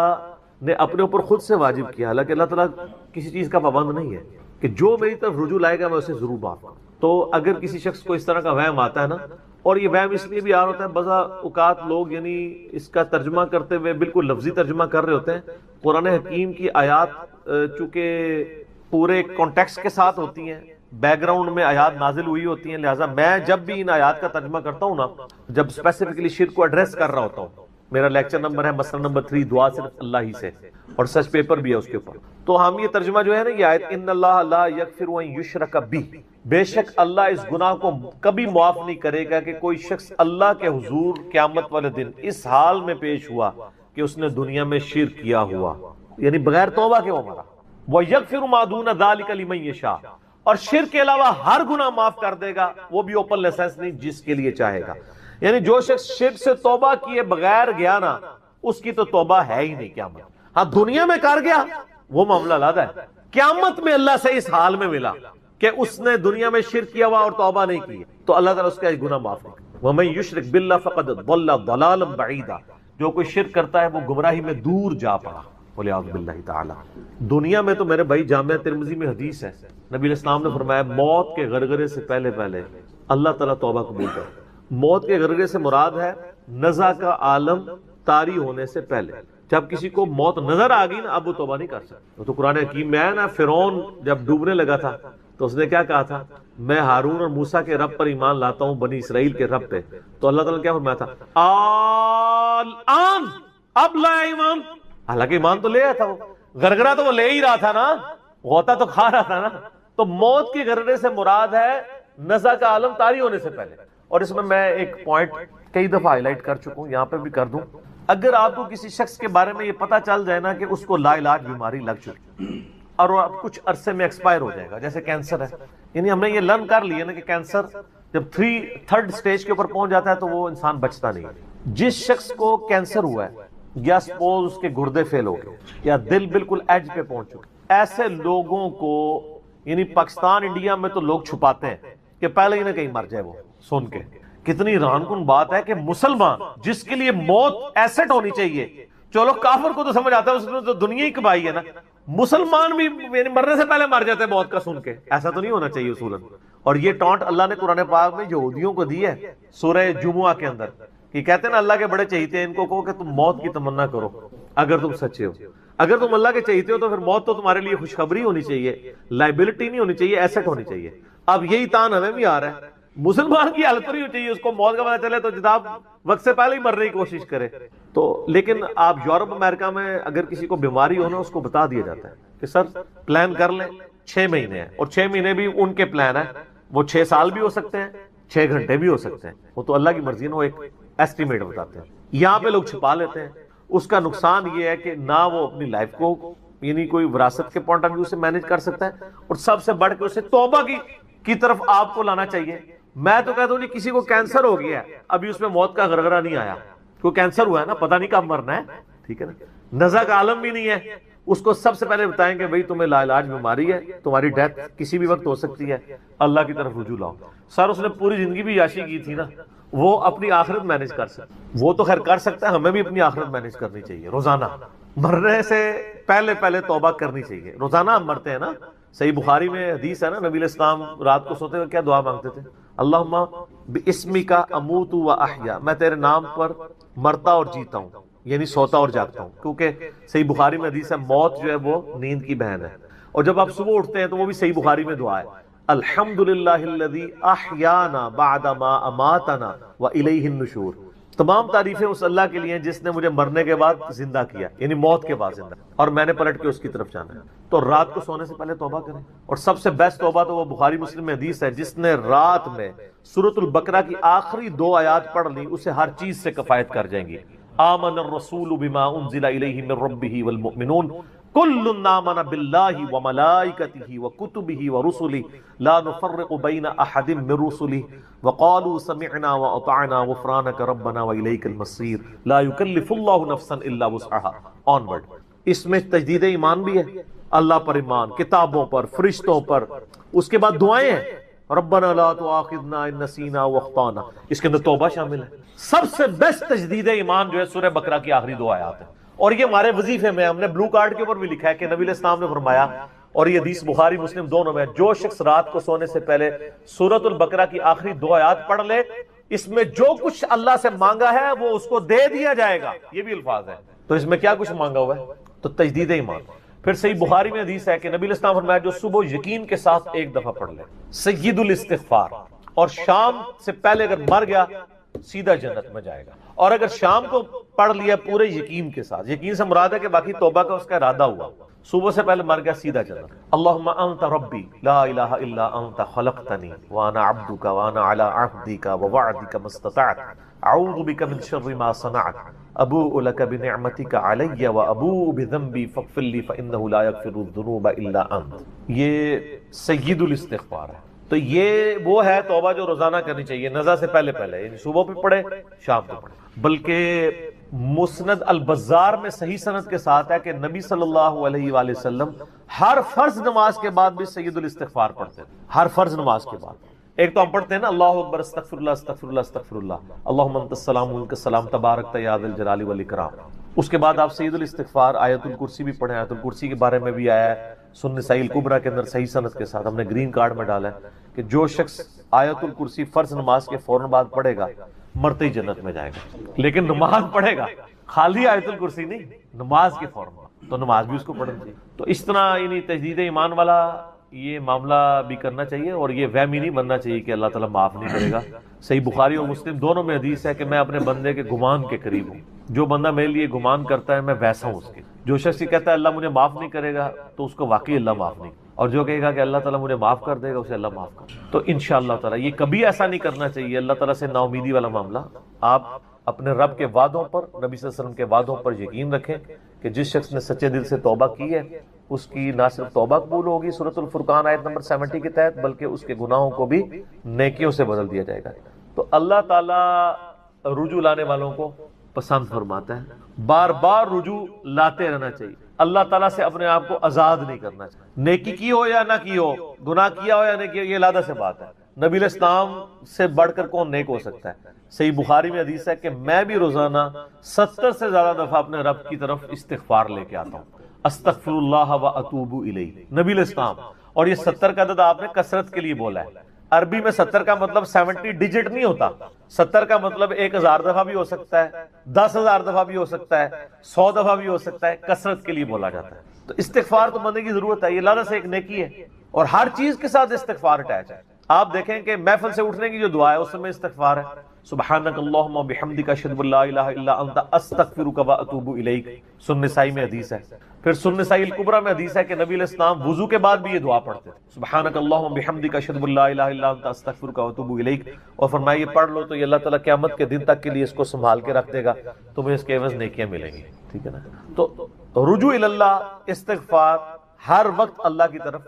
نے اپنے اوپر خود سے واجب کیا، حالانکہ اللہ تعالیٰ کسی چیز کا پابند نہیں ہے کہ جو میری طرف رجوع لائے گا میں اسے ضرور معاف کروں. تو اگر کسی شخص کو اس طرح کا وہم آتا ہے نا، اور یہ وہم اس لیے بھی آ رہا ہوتا ہے، بعض اوقات لوگ یعنی اس کا ترجمہ کرتے ہوئے بالکل لفظی ترجمہ کر رہے ہوتے ہیں. قرآن حکیم کی آیات چونکہ پورے کانٹیکسٹ کے ساتھ ہوتی ہیں، بیک گراؤنڈ میں آیات نازل ہوئی ہوتی ہیں، لہٰذا میں جب بھی ان آیات کا ترجمہ کرتا ہوں نا، جب اسپیسیفکلی شرک کو ایڈریس کر رہا ہوتا ہوں، میرا لیکچر نمبر ہے مسئلہ نمبر 3 دعا صرف اللہ ہی سے، اور سچ پیپر بھی ہے اس کے اوپر، تو ہم یہ ترجمہ جو ہے نا، یہ آیت ان اللہ لا یغفر ان یشرک بہ، بے شک اللہ اس گناہ کو کبھی معاف نہیں کرے گا کہ کوئی شخص اللہ کے حضور قیامت والے دن اس حال میں پیش ہوا کہ اس نے دنیا میں شرک کیا ہوا، یعنی بغیر توبہ کے وہ مرا. وَيَغْفِرُ مَا دُونَ ذَلِكَ لِمَن يَشَاءُ، اور شرک کے علاوہ ہر گناہ معاف کر دے گا، وہ بھی اوپن لائسنس نہیں، جس کے لیے چاہے گا. یعنی جو شخص شرک سے توبہ کیے بغیر گیا نا، اس کی تو توبہ ہے ہی نہیں قیامت. ہاں دنیا میں کر گیا وہ معاملہ علیحدہ ہے، قیامت میں اللہ سے اس حال میں ملا کہ اس نے دنیا میں شرک کیا ہوا اور توبہ نہیں کی، تو اللہ تعالیٰ اس کا گناہ معاف نہیں. وَمَن يُشْرِكْ بِاللَّهِ فَقَدْ ضَلَّ ضَلَالًا بَعِيدًا، جو کوئی شرک کرتا ہے وہ گمراہی میں دور جا پڑا. وَلِعَوْذُ بِاللَّهِ تَعَالَى. دنیا میں تو میرے بھائی جامعہ ترمذی میں حدیث ہے، نبی علیہ السلام نے فرمایا موت کے غرغرے سے پہلے اللہ تعالیٰ توبہ قبول کرے. موت کے غرغرے سے مراد ہے نزع کا عالم طاری ہونے سے پہلے. جب کسی کو موت نظر آ گئی نا، اب وہ توبہ نہیں کر سکتا. تو قرآن حکیم میں ہے نا، فرعون جب ڈوبنے لگا تھا تو اس نے کیا کہا تھا، میں ہارون اور موسیٰ کے رب پر ایمان لاتا ہوں، بنی اسرائیل کے رب پہ. تو اللہ تعالیٰ نے کیا فرمایا تھا، الآن، اب لایا ایمان. حالانکہ ایمان تو لے آیا تھا، وہ غرغرہ تو وہ لے ہی رہا تھا نا، غوطہ تو کھا رہا تھا نا. تو موت کے غرغرے سے مراد ہے نزع کا عالم طاری ہونے سے پہلے. اور اس میں ایک پوائنٹ کئی دفعہ ہائی لائٹ کر چکا ہوں، یہاں پہ بھی کر دوں. اگر آپ کو کسی شخص کے بارے میں یہ پتا چل جائے نا کہ اس کو لا علاج بیماری لگ چکی اور وہ کچھ عرصے میں ایکسپائر ہو جائے گا، جیسے کینسر ہے، یعنی ہم نے یہ لرن کر لیا نا کہ کینسر جب 3rd سٹیج کے اوپر پہنچ جاتا ہے تو وہ انسان بچتا نہیں. جس شخص کو کینسر ہوا ہے، یا سپوز اس کے گردے فیل ہو گئے، یا دل بالکل ایج پہ پہنچ چکے، ایسے لوگوں کو یعنی پاکستان انڈیا میں تو لوگ چھپاتے ہیں کہ پہلے ہی نہ کہیں مر جائے. وہ سن کے کتنی ران کن بات ہے کہ مسلمان جس کے لیے موت ایسٹ ہونی چاہیے، چلو کافر کو تو سمجھ آتا ہے، اس نے تو دنیا ہی کمائی ہے نا، مسلمان بھی مرنے سے پہلے مر جاتے ہیں موت کا سن کے. ایسا تو نہیں ہونا چاہیے اصولاً. اور یہ ٹانٹ اللہ نے قرآن پاک میں یہودیوں کو دی ہے سورہ جمعہ کے اندر، کہ کہتے ہیں نا اللہ کے بڑے چہیتے ہیں، ان کو کہو کہ تم موت کی تمنا کرو اگر تم سچے ہو. اگر تم اللہ کے چہیتے ہو تو پھر موت تو تمہارے لیے خوشخبری ہونی چاہیے، لائبلٹی نہیں ہونی چاہیے، ایسٹ ہونی چاہیے. اب یہی تان ہمیں بھی آ رہا ہے، مسلمان کی حالت نہیں ہونی چاہیے، اس کو موت کا پتہ چلے تو جناب وقت سے پہلے ہی مرنے کی کوشش کرے. تو لیکن آپ یورپ امریکہ میں اگر کسی کو بیماری ہو نا، اس کو بتا دیا جاتا ہے کہ سر پلان کر لیں، 6 مہینے ہیں، اور 6 مہینے بھی ان کے پلان ہیں، وہ 6 سال بھی ہو سکتے ہیں، 6 گھنٹے بھی ہو سکتے ہیں، وہ تو اللہ کی مرضی ہے، وہ ایک ایسٹیمیٹ بتاتے ہیں. یہاں پہ لوگ چھپا لیتے ہیں. اس کا نقصان یہ ہے کہ نہ وہ اپنی لائف کو یعنی کوئی وراثت کے پوائنٹ آف ویو سے مینج کر سکتا ہے، اور سب سے بڑھ کے اسے توبہ کی طرف آپ کو لانا چاہیے. میں تو کہتا ہوں جی کسی کو کینسر ہو گیا ہے، ابھی اس میں موت کا غرغرہ نہیں آیا، کوئی کینسر ہوا ہے نا، پتہ نہیں کب مرنا ہے، ٹھیک ہے نا، نزع کا عالم بھی نہیں ہے، اس کو سب سے پہلے بتائیں کہ بھئی تمہیں لا علاج بیماری ہے، تمہاری ڈیتھ کسی بھی وقت ہو سکتی ہے، اللہ کی طرف رجوع لاؤ. سر اس نے پوری زندگی بھی عیاشی کی تھی نا، وہ اپنی آخرت مینج کر سکتا، وہ تو خیر کر سکتا ہے، ہمیں بھی اپنی آخرت مینج کرنی چاہیے. روزانہ مرنے سے پہلے توبہ کرنی چاہیے. روزانہ ہم مرتے ہیں نا، صحیح بخاری میں حدیث ہے نا، نبی علیہ السلام رات کو سوتے ہوئے کیا دعا مانگتے تھے، اللہم باسمک اموت و احیا، میں تیرے نام پر مرتا اور جیتا ہوں، یعنی سوتا اور جاگتا ہوں. کیونکہ صحیح بخاری میں حدیث ہے موت جو ہے وہ نیند کی بہن ہے. اور جب آپ صبح اٹھتے ہیں تو وہ بھی صحیح بخاری میں دعا ہے، الحمدللہ الذی احیانا بعد ما اماتنا والیہ النشور. تمام تعریفیں اس اللہ کے لیے ہیں جس نے مجھے مرنے کے بعد زندہ کیا، یعنی موت کے بعد زندہ، اور میں نے پلٹ کے اس کی طرف جانا ہے. تو رات کو سونے سے پہلے توبہ کریں، اور سب سے بیسٹ توبہ تو وہ بخاری مسلم میں حدیث ہے، جس نے رات میں سورۃ البقرہ کی آخری 2 آیات پڑھ لی اسے ہر چیز سے کفایت کر جائیں گی. آمن الرسول بما انزل الیہ من ربہ والمؤمنون کل آمن باللہ وملائکتہ وکتبہ ورسلہ لا نفرق بین احد من رسلہ وقالوا سمعنا واطعنا غفرانک ربنا والیک المصیر لا یکلف اللہ نفسا الا وسعها. آنورڈ. اس میں تجدید ایمان بھی ہے، اللہ پر ایمان، کتابوں پر، فرشتوں پر. اس کے بعد دعائیں ہیں، ربنا لا تؤاخذنا ان نسینا واخطانا. اس کے اندر توبہ شامل ہے. سب سے بیسٹ تجدید ایمان جو ہے سورہ بقرہ کی آخری 2 آیات ہیں، اور یہ ہمارے وظیفے میں ہم نے بلو کارڈ کے اوپر بھی لکھا ہے کہ نبی علیہ السلام نے فرمایا، اور یہ حدیث بخاری مسلم دونوں میں، جو شخص رات کو سونے سے پہلے سورۃ البقرہ کی آخری 2 آیات پڑھ لے، اس میں جو کچھ اللہ سے مانگا ہے وہ اس کو دے دیا جائے گا. یہ بھی الفاظ ہے. تو اس میں کیا کچھ مانگا ہوا ہے؟ تو تجدید ایمان. پھر صحیح بخاری میں حدیث ہے کہ نبی علیہ السلام فرمایا جو صبح یقین کے ساتھ 1 دفعہ پڑھ لے سید الاستغفار، اور شام سے پہلے اگر مر گیا سیدھا جنت میں جائے گا. اور اگر شام کو پڑھ لیا پورے یقین کے ساتھ، یقین سے مراد ہے کہ باقی توبہ کا اس کا ارادہ ہوا، صبح سے پہلے مر گیا سیدھا جنت. اللہم انت ربی لا الہ الا انت خلقتنی وانا عبدک وانا علی عہدک ووعدک ما استطعت اعوذ بک من شر ما صنعت ابوء لک بنعمتک علی وابوء بذنبی فاغفر لی فانہ لا یغفر الذنوب الا انت. یہ سید الاستغفار ہے. تو یہ وہ ہے توبہ جو روزانہ کرنی چاہیے، نزا سے پہلے پہلے، یعنی صبح پہ پڑھے شام کو پڑھے. بلکہ مسند البزار میں صحیح سند کے ساتھ ہے کہ نبی صلی اللہ علیہ وآلہ وسلم ہر فرض نماز کے بعد بھی سید الاستغفار پڑھتے ہیں. ہر فرض نماز کے بعد ایک تو ہم پڑھتے ہیں نا اللہ اکبر استغفر اللہ استغفر اللہ استغفر اللہ اللہم انت السلام منک السلام تبارک یا ذا الجلال والاکرام. اس کے بعد آپ سید الاستغفار آیت الکرسی بھی پڑھیں. آیت الکرسی کے بارے میں بھی آیا ہے سنن نسائی الکبریٰ کے اندر صحیح سند کے ساتھ، ہم نے گرین کارڈ میں ڈالا ہے کہ جو شخص آیت الکرسی فرض نماز کے فوراً بعد پڑھے گا مرتے ہی جنت میں جائے گا. لیکن نماز پڑھے گا، خالی آیت الکرسی نہیں، نماز کے فوراً بعد، تو نماز بھی اس کو پڑھنی چاہیے. تو اس طرح یعنی تجدید ایمان والا یہ معاملہ بھی کرنا چاہیے، اور یہ وہمی نہیں بننا چاہیے کہ اللہ تعالیٰ معاف نہیں کرے گا. صحیح بخاری اور مسلم دونوں میں حدیث ہے کہ میں اپنے بندے کے گمان کے قریب ہوں. جو بندہ میرے لیے گمان کرتا ہے میں ویسا ہوں اس کے. جو شخص یہ کہتا ہے اللہ مجھے معاف نہیں کرے گا تو اس کو واقعی اللہ معاف نہیں، اور جو کہے گا کہ اللہ تعالیٰ مجھے معاف کر دے گا اسے اللہ معاف کر. تو انشاءاللہ تعالیٰ یہ کبھی ایسا نہیں کرنا چاہیے اللہ تعالیٰ سے نا امیدی والا معاملہ. آپ اپنے رب کے وعدوں پر، نبی صلی اللہ علیہ وسلم کے وعدوں پر یقین رکھیں کہ جس شخص نے سچے دل سے توبہ کی ہے اس کی نہ صرف توبہ قبول ہوگی سورۃ الفرقان آیت نمبر 70 کے تحت، بلکہ اس کے گناہوں کو بھی نیکیوں سے بدل دیا جائے گا. تو اللہ تعالیٰ رجوع لانے والوں کو پسند فرماتا ہے. بار بار رجوع لاتے رہنا چاہیے. اللہ تعالیٰ سے اپنے آپ کو آزاد نہیں کرنا چاہیے. نیکی کی ہو یا نہ کی ہو، گناہ کیا ہو یا نہیں کیا، یہ علیحدہ سے بات ہے. نبی علیہ السلام سے بڑھ کر کون نیک ہو سکتا ہے؟ صحیح بخاری میں حدیث ہے کہ میں بھی روزانہ 70 سے زیادہ دفعہ اپنے رب کی طرف استغفار لے کے آتا ہوں. استغفر اللہ و اتوب الیہ، نبی علیہ السلام. اور یہ 70 کا عدد آپ نے کثرت کے لیے بولا ہے. عربی میں 70 کا مطلب 70 ڈیجٹ نہیں ہوتا. 70 کا مطلب 1000 دفعہ بھی ہو سکتا ہے، 10,000 دفعہ بھی ہو سکتا ہے، 100 دفعہ بھی ہو سکتا ہے. کثرت کے لیے بولا جاتا ہے. تو استغفار تو بندے کی ضرورت ہے، یہ اللہ سے ایک نیکی ہے، اور ہر چیز کے ساتھ استغفار اٹیچ ہے. آپ دیکھیں کہ محفل سے اٹھنے کی جو دعا ہے اس میں استغفار ہے، سبحانک اللہم وبحمدک اشہد ان لا الہ الا انت استغفرک واتوب الیک. سنن نسائی میں حدیث ہے. پھر سنن نسائی الکبریٰ میں حدیث ہے کہ نبی علیہ السلام وضو کے بعد بھی یہ دعا پڑھتے تھے، سبحانک اللہم وبحمدک اشہد ان لا الہ الا انت استغفرک واتوب الیک. اور فرمایا یہ پڑھ لو تو یہ اللہ تعالیٰ قیامت کے دن تک کے لیے اس کو سنبھال کے رکھ دے گا، تمہیں اس کے عوض نیکیاں ملیں گی. ٹھیک ہے نا؟ تو رجوع اللہ، استغفار، ہر وقت اللہ کی طرف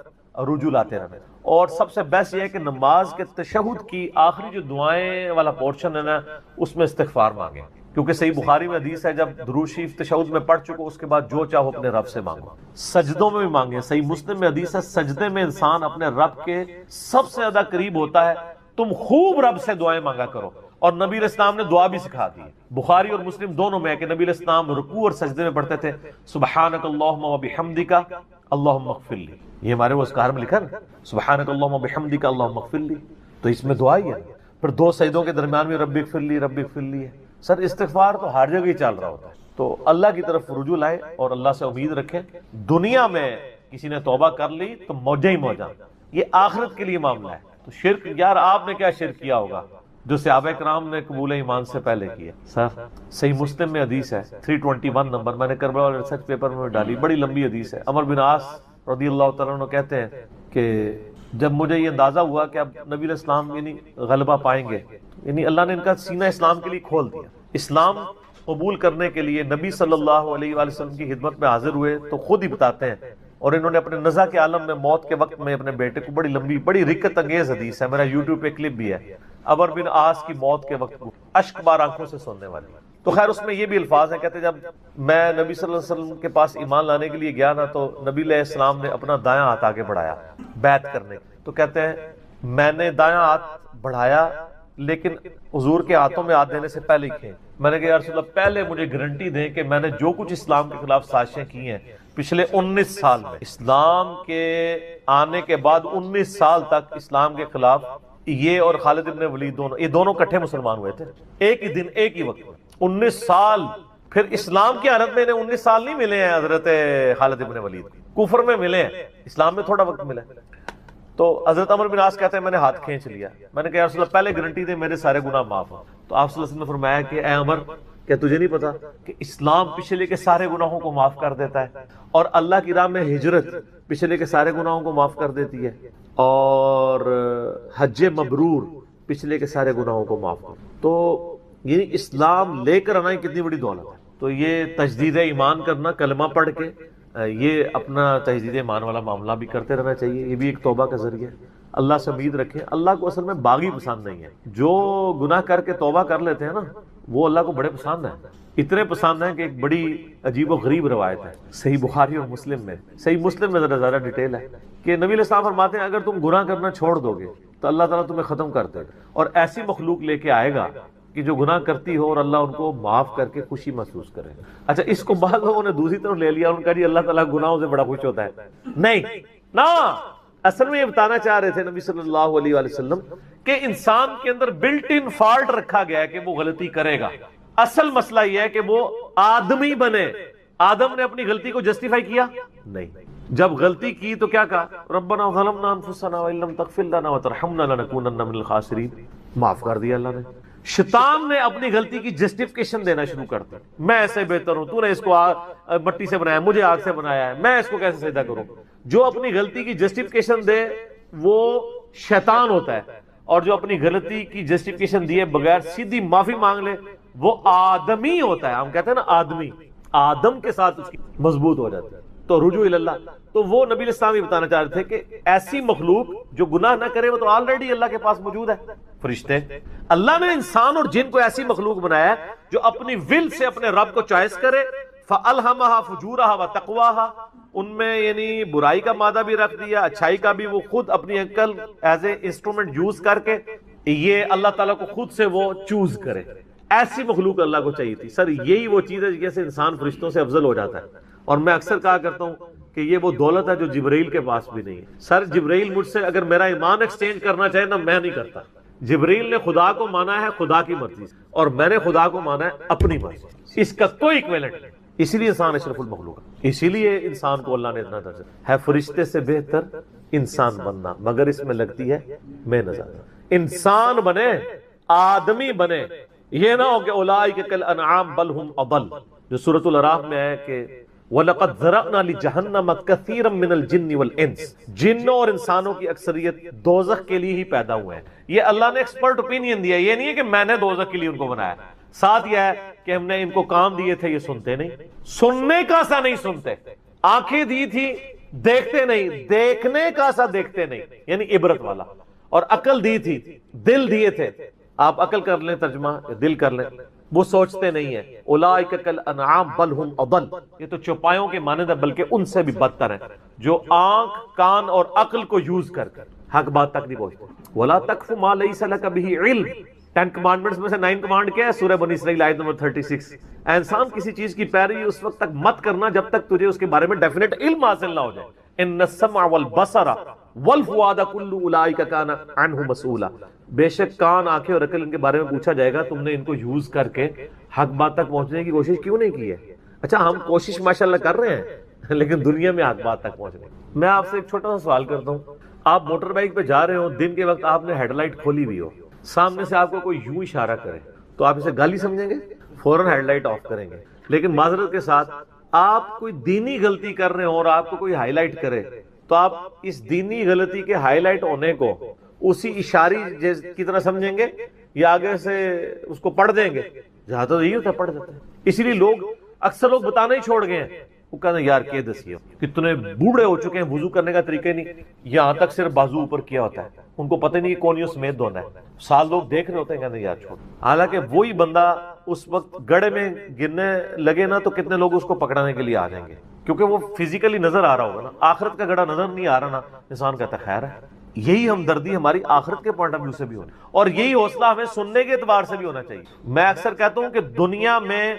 رجوع لاتے رہنا. اور سب سے بیسٹ یہ ہے کہ نماز کے تشہد کی آخری جو دعائیں والا پورشن ہے نا اس میں استغفار مانگیں، کیونکہ صحیح بخاری میں حدیث ہے جب درود شریف تشہد میں پڑھ چکو اس کے بعد جو چاہو اپنے رب سے مانگو. سجدوں میں بھی مانگیں. صحیح مسلم میں حدیث ہے سجدے میں انسان اپنے رب کے سب سے زیادہ قریب ہوتا ہے. تم خوب رب سے دعائیں مانگا کرو. اور نبی علیہ السلام نے دعا بھی سکھا دی. بخاری اور مسلم دونوں میں ہے کہ نبی علیہ السلام رکوع اور سجدے میں پڑھتے تھے سبحانک اللہم وبحمدک اللہم اغفر لی. یہ ہمارے وہ اذکار میں لکھا نا سبحانک اللہم وبحمدک اللہم اغفر لی. تو اس میں دعا ہی ہے. پھر 2 سجدوں کے درمیان میں رب اغفر لی رب اغفر لی ہے. سر استغفار تو ہر جگہ ہی چل رہا ہوتا ہے. تو اللہ کی طرف رجوع لائیں اور اللہ سے امید رکھیں. دنیا میں کسی نے توبہ کر لی تو موجہ ہی موجہ، یہ آخرت کے لیے معاملہ ہے. تو شرک، یار آپ نے کیا شرک کیا ہوگا جو صحابہ کرام نے قبول ایمان سے پہلے کیا. سر صحیح مسلم میں حدیث ہے 321 نمبر، میں نے کربلا والے ریسرچ پیپر میں ڈالی، بڑی لمبی حدیث ہے. عمر بن عاص رضی اللہ تعالیٰ عنہ کہتے ہیں کہ جب مجھے یہ اندازہ ہوا کہ اب نبی علیہ السلام یعنی غلبہ پائیں گے، یعنی اللہ نے ان کا سینہ اسلام کے لیے کھول دیا. اسلام قبول کرنے کے لیے نبی صلی اللہ علیہ وآلہ وسلم کی خدمت میں حاضر ہوئے تو خود ہی بتاتے ہیں، اور انہوں نے اپنے نزا کے عالم میں موت کے وقت میں اپنے بیٹے کو، بڑی لمبی بڑی رکت انگیز حدیث ہے، میرا یوٹیوب پہ کلپ بھی ہے، عمرو بن عاص کی موت کے وقت اشک بار آنکھوں سے سننے والی. تو خیر اس میں یہ بھی الفاظ ہیں، کہتے ہیں جب میں نبی صلی اللہ علیہ وسلم کے پاس ایمان لانے کے لیے گیا نا تو نبی علیہ السلام نے اپنا دایاں ہاتھ آگے بڑھایا بیعت کرنے، تو کہتے ہیں میں نے دایاں ہاتھ بڑھایا لیکن حضور کے ہاتھوں میں ہاتھ دینے سے پہلے ہی کھیں. میں نے کہا یا رسول اللہ پہلے مجھے گارنٹی دیں کہ میں نے جو کچھ اسلام کے خلاف سازشیں کی ہیں پچھلے 19 سال میں، اسلام کے آنے کے بعد 19 سال تک اسلام کے خلاف یہ اور خالد ابن ولید دونوں، یہ دونوں کٹھے مسلمان ہوئے تھے ایک ہی دن ایک ہی وقت میں، 19 سال. پھر اسلام کی حالت میں انہیں 19 سال نہیں ملے ہیں حضرت خالد ابن ولید، کفر میں ملے ہیں، اسلام میں تھوڑا وقت ملا. تو حضرت عمرو بن عاص کہتے ہیں میں نے ہاتھ کھینچ لیا، میں نے کہا یا رسول اللہ پہلے گارنٹی دے میرے سارے گناہ معاف ہوں. تو آپ صلی اللہ علیہ وسلم نے فرمایا کہ اے عمر، کیا تجھے نہیں پتا کہ اسلام پچھلے کے سارے گناہوں کو معاف کر دیتا ہے، اور اللہ کی راہ میں ہجرت پچھلے کے سارے گناہوں کو معاف کر دیتی ہے، اور حج مبرور پچھلے کے سارے گناہوں کو معاف کر. تو یہ اسلام لے کر آنا کتنی بڑی دولت ہے. تو یہ تجدید ایمان کرنا، کلمہ پڑھ کے یہ اپنا تجدید ایمان والا معاملہ بھی کرتے رہنا چاہیے، یہ بھی ایک توبہ کا ذریعہ ہے. اللہ سے امید رکھیں. اللہ کو اصل میں باغی پسند نہیں ہے، جو گناہ کر کے توبہ کر لیتے ہیں نا وہ اللہ کو بڑے پسند ہیں، اتنے پسند ہیں کہ ایک بڑی عجیب و غریب روایت ہے صحیح بخاری اور مسلم میں، صحیح مسلم میں زیادہ ڈیٹیل ہے کہ نبی علیہ السلام فرماتے ہیں اگر تم گناہ کرنا چھوڑ دو گے تو اللہ تعالیٰ تمہیں ختم کر دے گا، اور ایسی مخلوق لے کے آئے گا کہ جو گناہ کرتی ہو اور اللہ ان کو معاف کر کے خوشی محسوس کرے. اچھا اس کو بعض لوگوں نے دوسری طرف لے لیا، ان کا جی اللہ تعالیٰ گناہوں سے بڑا خوش ہوتا ہے. نہیں نا، اصل میں یہ بتانا چاہ رہے تھے نبی صلی اللہ علیہ وآلہ وسلم کہ انسان کے اندر بلٹ ان فالٹ رکھا گیا ہے کہ وہ غلطی کرے گا. اصل مسئلہ یہ ہے کہ وہ آدمی بنے. آدم نے اپنی غلطی کو جسٹیفائی کیا نہیں، جب غلطی کی تو کیا کہا ربنا ظلمنا انفسنا وان لم تغفر لنا وترحمنا لنکونن من الخاسرین، معاف کر دیا اللہ نے. شیطان نے اپنی غلطی کی جسٹیفیکیشن دینا شروع کر دیا، میں ایسے بہتر ہوں، تو نے اس کو مٹی سے بنایا، مجھے آگ سے بنایا ہے، میں اس کو کیسے سجدہ کروں. جو اپنی غلطی کی جسٹیفیکیشن دے وہ شیطان ہوتا ہے، اور جو اپنی غلطی کی جسٹیفیکیشن دیے بغیر سیدھی معافی مانگ لے وہ آدمی ہوتا ہے. ہم کہتے ہیں نا آدمی، آدم کے ساتھ اس کی مضبوط ہو جاتی ہے. تو رجوع اللہ، تو وہ نبی علیہ السلام یہ بتانا چاہ رہے تھے کہ ایسی مخلوق جو گناہ نہ کرے وہ تو آلریڈی اللہ کے پاس موجود ہے. فرشتے، اللہ نے انسان اور جن کو ایسی مخلوق بنایا ہے جو اپنی ول سے اپنے رب کو چوائس کرے. فَأَلْهَمَهَا فُجُورَهَا وَتَقْوَاهَا، ان میں یعنی برائی کا مادہ بھی رکھ دیا، اچھائی کا بھی، وہ خود اپنی عقل ایز اے انسٹرومنٹ یوز کر کے یہ اللہ تعالیٰ کو خود سے وہ چوز کرے. ایسی مخلوق اللہ کو چاہیے تھی. سر یہی وہ چیز ہے جیسے انسان فرشتوں سے افضل ہو جاتا ہے. اور میں اکثر کہا کرتا ہوں کہ یہ وہ دولت ہے جو جبرائیل کے پاس بھی نہیں ہے. سر جبرائیل مجھ سے اگر میرا ایمان ایکسچینج کرنا چاہے نا میں نہیں کرتا. جبرائیل نے خدا کو مانا ہے خدا کی مرضی سے، اور میں نے خدا کو مانا ہے اپنی مرضی سے، اس کا کوئی ایکویلنٹ نہیں. اسی لیے انسان اشرف المخلوق ہے، اسی لیے انسان کو اللہ نے اتنا درجہ ہے. فرشتے سے بہتر انسان بننا، مگر اس میں لگتی ہے محنت. انسان بنے، آدمی بنے، یہ نہ ہو کہ اولئک کالانعام بل هم اضل، جو سورۃ الاعراف میں ہے کہ وَلَقَدْ ذَرَأْنَا لِجَهَنَّمَ كَثِيرًا مِنَ الْجِنِّ وَالْإِنسِ، جنوں اور انسانوں کی اکثریت دوزخ کے لیے ہی پیدا ہوئے ہیں. یہ اللہ نے ایکسپرٹ اوپینین دیا، یہ نہیں ہے کہ میں نے دوزخ کے لیے ان کو بنایا. ساتھ یہ ہے کہ ہم نے ان کو کام دیے تھے، یہ سنتے نہیں، سننے کا سا نہیں سنتے، آنکھیں دی تھی دیکھتے نہیں، دیکھنے کا سا دیکھتے نہیں، یعنی عبرت والا، اور عقل دی تھی، دل دیے تھے. آپ عقل کر لیں ترجمہ، دل کر لیں، وہ سوچتے نہیں ہیں. اولئک کالانعام بل هم اضل، یہ تو چوپایوں کے مانند ہے بلکہ ان سے بھی بدتر ہیں، جو آنکھ کان اور عقل کو یوز کر حق بات تک نہیں پہنچتے. ولا تقف ما ليس لك به علم، 10 کمانڈمنٹس میں سے 9 کمانڈ کیا ہے؟ سورہ بنی اسرائیل آیت نمبر 36. انسان کسی چیز کی پیروی اس وقت تک مت کرنا جب تک تجھے اس کے بارے میں ڈیفینیٹ علم حاصل نہ ہو جائے. ان السمع والبصر والفؤاد كل اولئک كان عنه مسؤولا، بے شک کان، آنکھیں اور عقل ان کے بارے میں پوچھا جائے گا تم نے ان کو یوز کر کے حق بات تک پہنچنے کی کوشش کیوں نہیں کی ہے. اچھا ہم کوشش ماشاءاللہ کر رہے ہیں لیکن دنیا میں حق بات تک پہنچنے. میں آپ سے ایک چھوٹا سا سوال کرتا ہوں، آپ موٹر بائک پہ جا رہے ہو، دن کے وقت آپ نے ہیڈ لائٹ کھولی ہوئی ہو، سامنے سے آپ کو کوئی یوں اشارہ کرے تو آپ اسے گالی سمجھیں گے؟ فوراً ہیڈ لائٹ آف کریں گے. لیکن معذرت کے ساتھ آپ کوئی دینی غلطی کر رہے ہو اور آپ کو کوئی ہائی لائٹ کرے تو آپ اس دینی غلطی کے ہائی لائٹ ہونے کو اسی اشاری کی طرح سمجھیں گے یا آگے سے اس کو پڑھ دیں گے زیادہ تو یہی ہوتا ہے، پڑھ جاتے ہیں. اسی لیے لوگ اکثر لوگ بتانا ہی چھوڑ گئے ہیں. وہ کہتے ہیں یار کہ دسیے کتنے بوڑھے ہو چکے ہیں، وضو کرنے کا طریقہ نہیں، یہاں تک صرف بازو اوپر کیا ہوتا ہے، ان کو پتہ نہیں کہ کون یوں سمیت دھونا ہے. سال لوگ دیکھ رہے ہوتے ہیں، کہتے ہیں یار چھوڑ. حالانکہ وہی بندہ اس وقت گڑھے میں گرنے لگے نا تو کتنے لوگ اس کو پکڑانے کے لیے آ جائیں گے، کیونکہ وہ فزیکلی نظر آ رہا ہوگا نا. آخرت کا گڑھا نظر نہیں آ رہا نا، انسان کہتا ہے خیر ہے. یہی ہمدردی ہماری آخرت کے پوائنٹ آف ویو سے بھی ہونی، اور یہی حوصلہ ہمیں سننے کے اعتبار سے بھی ہونا چاہیے. میں اکثر کہتا ہوں کہ دنیا میں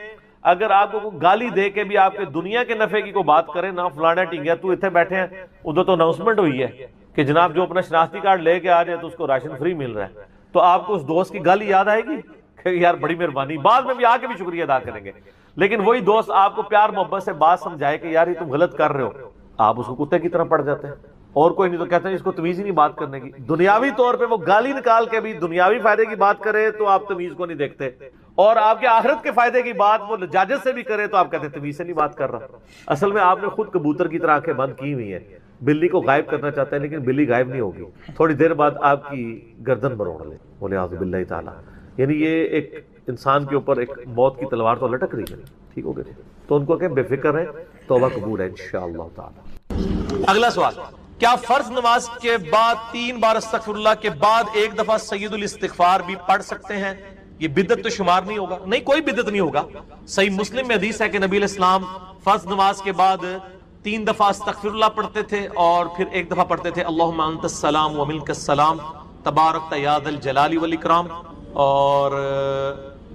اگر آپ کو گالی دے کے بھی آپ کے دنیا کے نفع کی کوئی بات کرے نا، فلانا ٹنگیا تو اتنے بیٹھے ہیں، ادھر تو اناؤنسمنٹ ہوئی ہے کہ جناب جو اپنا شناختی کارڈ لے کے آ جائے تو اس کو راشن فری مل رہا ہے، تو آپ کو اس دوست کی گالی یاد آئے گی کہ یار بڑی مہربانی، بعد میں بھی آ کے بھی شکریہ ادا کریں گے. لیکن وہی دوست آپ کو پیار محبت سے بات سمجھائے کہ یار یہ تم غلط کر رہے ہو، آپ اس کو کتے کی طرح پڑ جاتے ہیں. اور کوئی نہیں تو کہتے ہیں اس کو تمیز ہی نہیں بات کرنے کی. دنیاوی طور پہ وہ گالی نکال کے بھی دنیاوی فائدے کی بات کرے تو آپ تمیز کو نہیں دیکھتے، اور آپ کے آخرت کے فائدے کی بات وہ لجاجت سے بھی کرے تو آپ کہتے ہیں تمیز سے نہیں بات کر رہا. اصل میں آپ نے خود کبوتر کی طرح آنکھیں بند کی ہوئی ہیں. بلی کو غائب کرنا چاہتے ہیں لیکن بلی غائب نہیں ہوگی، تھوڑی دیر بعد آپ کی گردن مروڑ لے، بولے اعوذ باللہ تعالیٰ. یعنی یہ ایک انسان کے اوپر ایک موت کی تلوار تو لٹک رہی ہے. ٹھیک ہو گئے تو ان کو کہ بے فکر رہیں، توبہ قبول ہے انشاءاللہ تعالی. اگلا سوال، کیا فرض نماز کے بعد 3 بار استغفر اللہ کے بعد ایک دفعہ سید الاستغفار بھی پڑھ سکتے ہیں؟ یہ بدعت تو شمار نہیں ہوگا؟ نہیں، کوئی بدعت نہیں ہوگا. صحیح مسلم میں حدیث ہے کہ نبی علیہ السلام فرض نماز کے بعد 3 دفعہ استغفر اللہ پڑھتے تھے اور پھر ایک دفعہ پڑھتے تھے اللہم انت السلام و منک السلام تبارکت یا ذا الجلال والاکرام. اور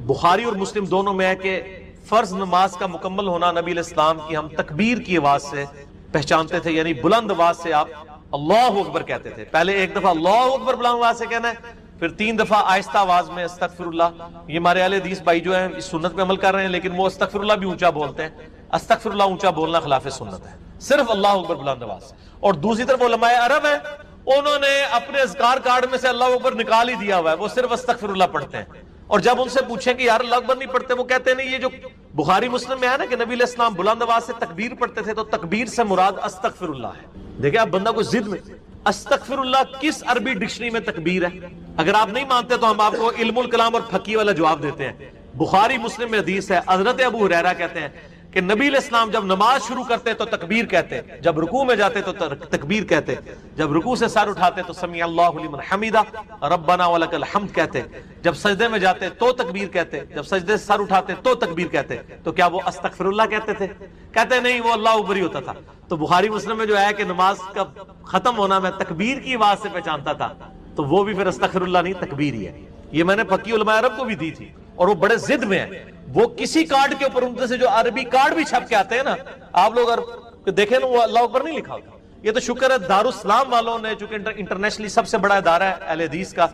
بخاری اور مسلم دونوں میں ہے کہ فرض نماز کا مکمل ہونا نبی علیہ السلام کی ہم تکبیر کی آواز سے پہچانتے تھے، یعنی بلند آواز سے آپ اللہ اکبر کہتے تھے. پہلے ایک دفعہ اللہ اکبر بلند آواز سے کہنا ہے، پھر 3 دفعہ آہستہ آواز میں استغفر اللہ. یہ ہمارے اہل حدیث بھائی جو ہیں اس سنت پہ عمل کر رہے ہیں، لیکن وہ استغفر اللہ بھی اونچا بولتے ہیں. استغفر اللہ اونچا بولنا خلاف سنت ہے، صرف اللہ اکبر بلند آواز. اور دوسری طرف علماء عرب ہیں، انہوں نے اپنے اذکار کارڈ میں سے اللہ اکبر نکال ہی دیا ہوا ہے، وہ صرف استغفر اللہ پڑھتے ہیں. اور جب ان سے پوچھیں کہ یار اللہ اکبر نہیں پڑھتے، وہ کہتے ہیں نہیں، یہ جو بخاری مسلم میں ہے نا کہ نبی علیہ السلام بلند آواز سے تکبیر پڑھتے تھے، تو تکبیر سے مراد استغفر اللہ ہے. دیکھیں آپ بندہ کو ضد میں، استغفر اللہ کس عربی ڈکشنری میں تکبیر ہے؟ اگر آپ نہیں مانتے تو ہم آپ کو علم الکلام اور فقہ والا جواب دیتے ہیں. بخاری مسلم میں حدیث ہے، حضرت ابو ہریرہ کہتے ہیں کہ نبی علیہ السلام جب نماز شروع کرتے تو تکبیر کہتے، جب رکوع میں جاتے تو تکبیر کہتے، جب رکوع سے سر اٹھاتے تو سمیع اللہ لمن حمیدہ ربنا ولک الحمد کہتے، جب سجدے میں جاتے تو تکبیر کہتے، جب سجدے سے سر اٹھاتے تو تکبیر کہتے. تو کیا وہ استغفر اللہ کہتے تھے؟ کہتے نہیں، وہ اللہ اکبر ہی ہوتا تھا. تو بخاری مسلم میں جو ہے کہ نماز کا ختم ہونا میں تکبیر کی آواز سے پہچانتا تھا، تو وہ بھی پھر استغفر اللہ نہیں، تکبیر ہی ہے. یہ میں نے فقی علماء عرب کو بھی دی تھی، اور وہ بڑے ضد میں ہیں. وہ کسی کارڈ کے اوپر ان سے جو عربی کارڈ بھی چھپ کے آتے ہیں نا، آپ لوگ اگر دیکھیں نا وہ اللہ اکبر نہیں لکھا ہوتا. یہ تو شکر ہے دارالاسلام والوں نے، چونکہ انٹرنیشنلی سب سے بڑا ادارہ ہے اہل حدیث کا،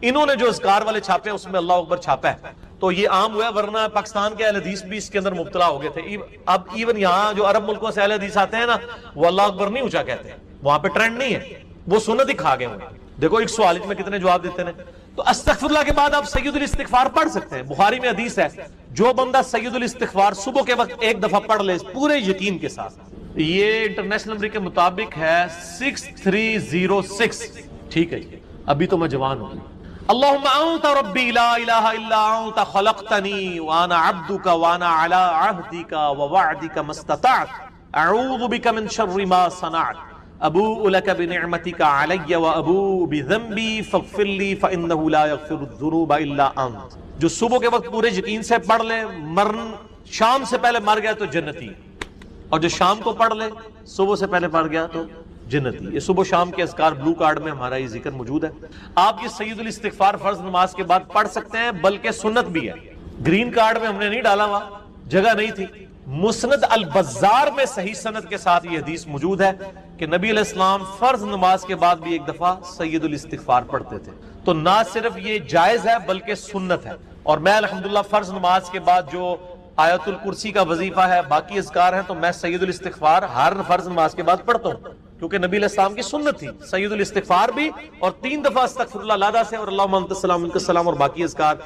انہوں نے جو اذکار والے چھاپے اس میں اللہ اکبر چھاپا ہے، تو یہ عام ہوا ہے. ورنہ پاکستان کے اہل حدیث بھی اس کے اندر مبتلا ہو گئے تھے. اب ایون یہاں جو عرب ملکوں سے اہل حدیث آتے ہیں نا، وہ اللہ اکبر نہیں اونچا کہتے ہیں، وہاں پہ ٹرینڈ نہیں ہے، وہ سنت ہی کھا گئے ہوئے. دیکھو ایک سوال میں کتنے جواب دیتے ہیں. تو استغفر اللہ کے بعد آپ سید الاستغفار پڑھ سکتے ہیں. بخاری میں حدیث ہے جو بندہ سید الاستغفار صبح کے وقت ایک دفعہ پڑھ لے پورے یقین کے ساتھ، یہ انٹرنیشنل نمبر کے مطابق ہے 6306. ٹھیک ہے، ابھی تو میں جوان ہوں. اللہم انت ربی لا الہ الا انت خلقتنی وانا عبدک وانا علی عہدک ووعدک ما استطعت اعوذ بک من شر ما صنعت ابوء لک بنعمتک علی وابوء بذنبی فاغفر لی فانہ لا یغفر الذنوب الا انت. جو صبح کے وقت پورے یقین سے پڑھ لے، شام سے پہلے مر گیا تو جنتی، اور جو شام کو پڑھ لے صبح سے پہلے پڑھ گیا تو جنتی. یہ صبح شام کے اذکار بلو کارڈ میں ہمارا یہ ذکر موجود ہے. آپ یہ سید الاستغفار فرض نماز کے بعد پڑھ سکتے ہیں، بلکہ سنت بھی ہے. گرین کارڈ میں ہم نے نہیں ڈالا ہوا، جگہ نہیں تھی. مسند البزار میں صحیح سند کے ساتھ یہ حدیث موجود ہے کہ نبی علیہ السلام فرض نماز کے بعد بھی ایک دفعہ سید الاستغفار پڑھتے تھے. تو نہ صرف یہ جائز ہے بلکہ سنت ہے. اور میں الحمدللہ فرض نماز کے بعد جو آیت الکرسی کا وظیفہ ہے، باقی اذکار ہیں، تو میں سید الاستغفار ہر فرض نماز کے بعد پڑھتا ہوں، کیونکہ نبی علیہ السلام کی سنت تھی سید الاستغفار بھی، اور 3 دفعہ استغفر اللہ لادا سے، اور اللہم انت السلام منک السلام، اور باقی اذکار.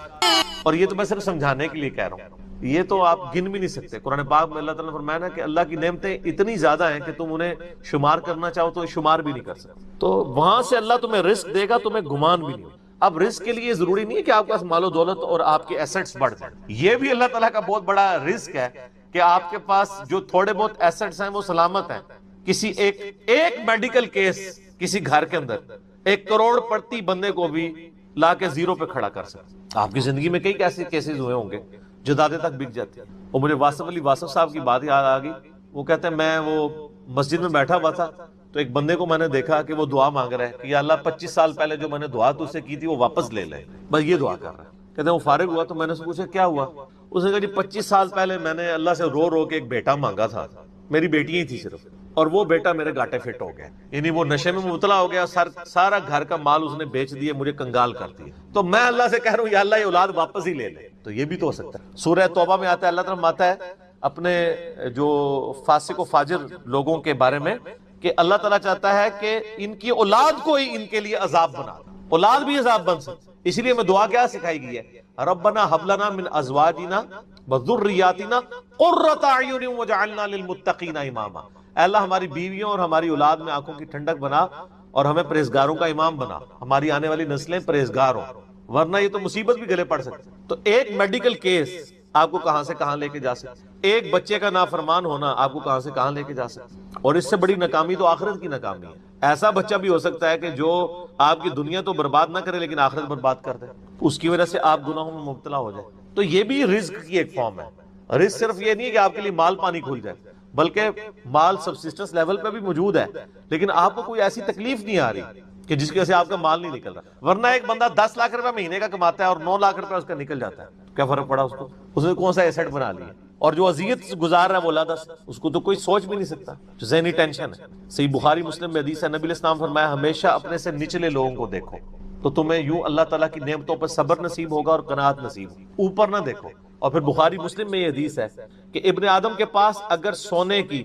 اور یہ تو میں صرف سمجھانے کے لیے کہہ رہا ہوں، یہ تو آپ گن بھی نہیں سکتے. قرآن پاک میں اللہ تعالیٰ نے فرمایا نا کہ اللہ کی نعمتیں اتنی زیادہ ہیں کہ تم انہیں شمار کرنا چاہو تو شمار بھی نہیں کر سکتے. تو وہاں سے اللہ تمہیں رزق دے گا، تمہیں گمان بھی نہیں. اب رزق کے لیے ضروری نہیں ہے کہ آپ کے پاس مال و دولت اور آپ کے ایسٹس بڑھ جائیں. یہ بھی اللہ تعالیٰ کا بہت بڑا رزق ہے کہ آپ کے پاس جو تھوڑے بہت ایسٹس ہیں وہ سلامت ہیں. کسی ایک میڈیکل کیس کسی گھر کے اندر 1 کروڑ پڑتی بندے کو بھی لا کے زیرو پہ کھڑا کر سکتے. آپ کی زندگی میں کئی ایسے کیسز ہوئے ہوں گے جدادیں تک بک جاتی ہیں. اور مجھے واصف علی واصف صاحب کی بات یاد آ گئی. وہ کہتے ہیں میں وہ مسجد میں بیٹھا ہوا تھا تو ایک بندے کو میں نے دیکھا کہ وہ دعا مانگ رہا ہے کہ یا اللہ 25 سال پہلے جو میں نے دعا تو سے کی تھی وہ واپس لے لے, بس یہ دعا کر رہا ہے. کہتے ہیں وہ فارغ ہوا تو میں نے اس سے پوچھا کیا ہوا. اس نے کہا جی 25 سال پہلے میں نے اللہ سے رو رو کے ایک بیٹا مانگا تھا, میری بیٹی ہی تھی صرف, اور وہ بیٹا میرے گاٹے فٹ ہو گیا, یعنی وہ نشے میں مبتلا ہو گیا, سارا گھر کا مال اس نے بیچ دیا, مجھے کنگال کر دیا. تو میں اللہ سے کہہ رہا ہوں یا اللہ یہ اولاد واپس ہی لے لے. تو یہ بھی تو ہو سکتا ہے. سورہ توبہ میں آتا ہے, اللہ تعالیٰ آتا ہے اپنے جو فاسق و فاجر لوگوں کے بارے میں کہ اللہ تعالیٰ چاہتا ہے کہ ان کی اولاد کو ہی ان کے لیے عذاب بنا, اولاد بھی عذاب بن سکتی. اسی لیے میں دعا کیا سکھائی گئی ہے, ربنا حب لنا من ازواجنا وذریاتنا قرۃ اعین وجعلنا للمتقین اماما. اے اللہ ہماری بیویوں اور ہماری اولاد میں آنکھوں کی ٹھنڈک بنا اور ہمیں پرہیزگاروں کا امام بنا, ہماری آنے والی نسلیں پرہیزگار ہوں, ورنہ یہ تو مصیبت بھی گلے پڑ سکتی. تو ایک میڈیکل کیس آپ کو کہاں سے کہاں لے کے جا سکتے, ایک بچے کا نافرمان ہونا آپ کو کہاں سے کہاں لے کے جا سکتے. اور اس سے بڑی ناکامی تو آخرت کی ناکامی ہے. ایسا بچہ بھی ہو سکتا ہے کہ جو آپ کی دنیا تو برباد نہ کرے لیکن آخرت برباد کر دے, اس کی وجہ سے آپ گناہوں میں مبتلا ہو جائے. تو یہ بھی رزق کی ایک فارم ہے. رزق صرف یہ نہیں ہے کہ آپ کے لیے مال پانی کھل جائے, بلکہ مال سبسسٹنس لیول پہ بھی موجود ہے, لیکن آپ کو کوئی ایسی تکلیف نہیں آ رہی کہ جس کی وجہ سے آپ کا مال نہیں نکل رہا. ورنہ ایک بندہ 10 لاکھ روپے مہینے کا کماتا ہے اور 9 لاکھ روپے اس کا نکل جاتا ہے, کیا فرق پڑا اس کو, اس نے کون سا ایسٹ بنا لیا. اور جو اذیت گزار رہا ہے وہ اللہ سے, اس کو تو کوئی سوچ بھی نہیں سکتا, جو ذہنی ٹینشن ہے. صحیح بخاری مسلم میں حدیث ہے, نبی علیہ السلام فرمایا ہمیشہ اپنے سے نچلے لوگوں کو دیکھو تو تمہیں یوں اللہ تعالیٰ کی نعمتوں پر صبر نصیب ہوگا اور قناعت نصیب ہوگی, اوپر نہ دیکھو. اور پھر بخاری مسلم میں یہ حدیث ہے کہ ابن آدم کے پاس اگر سونے کی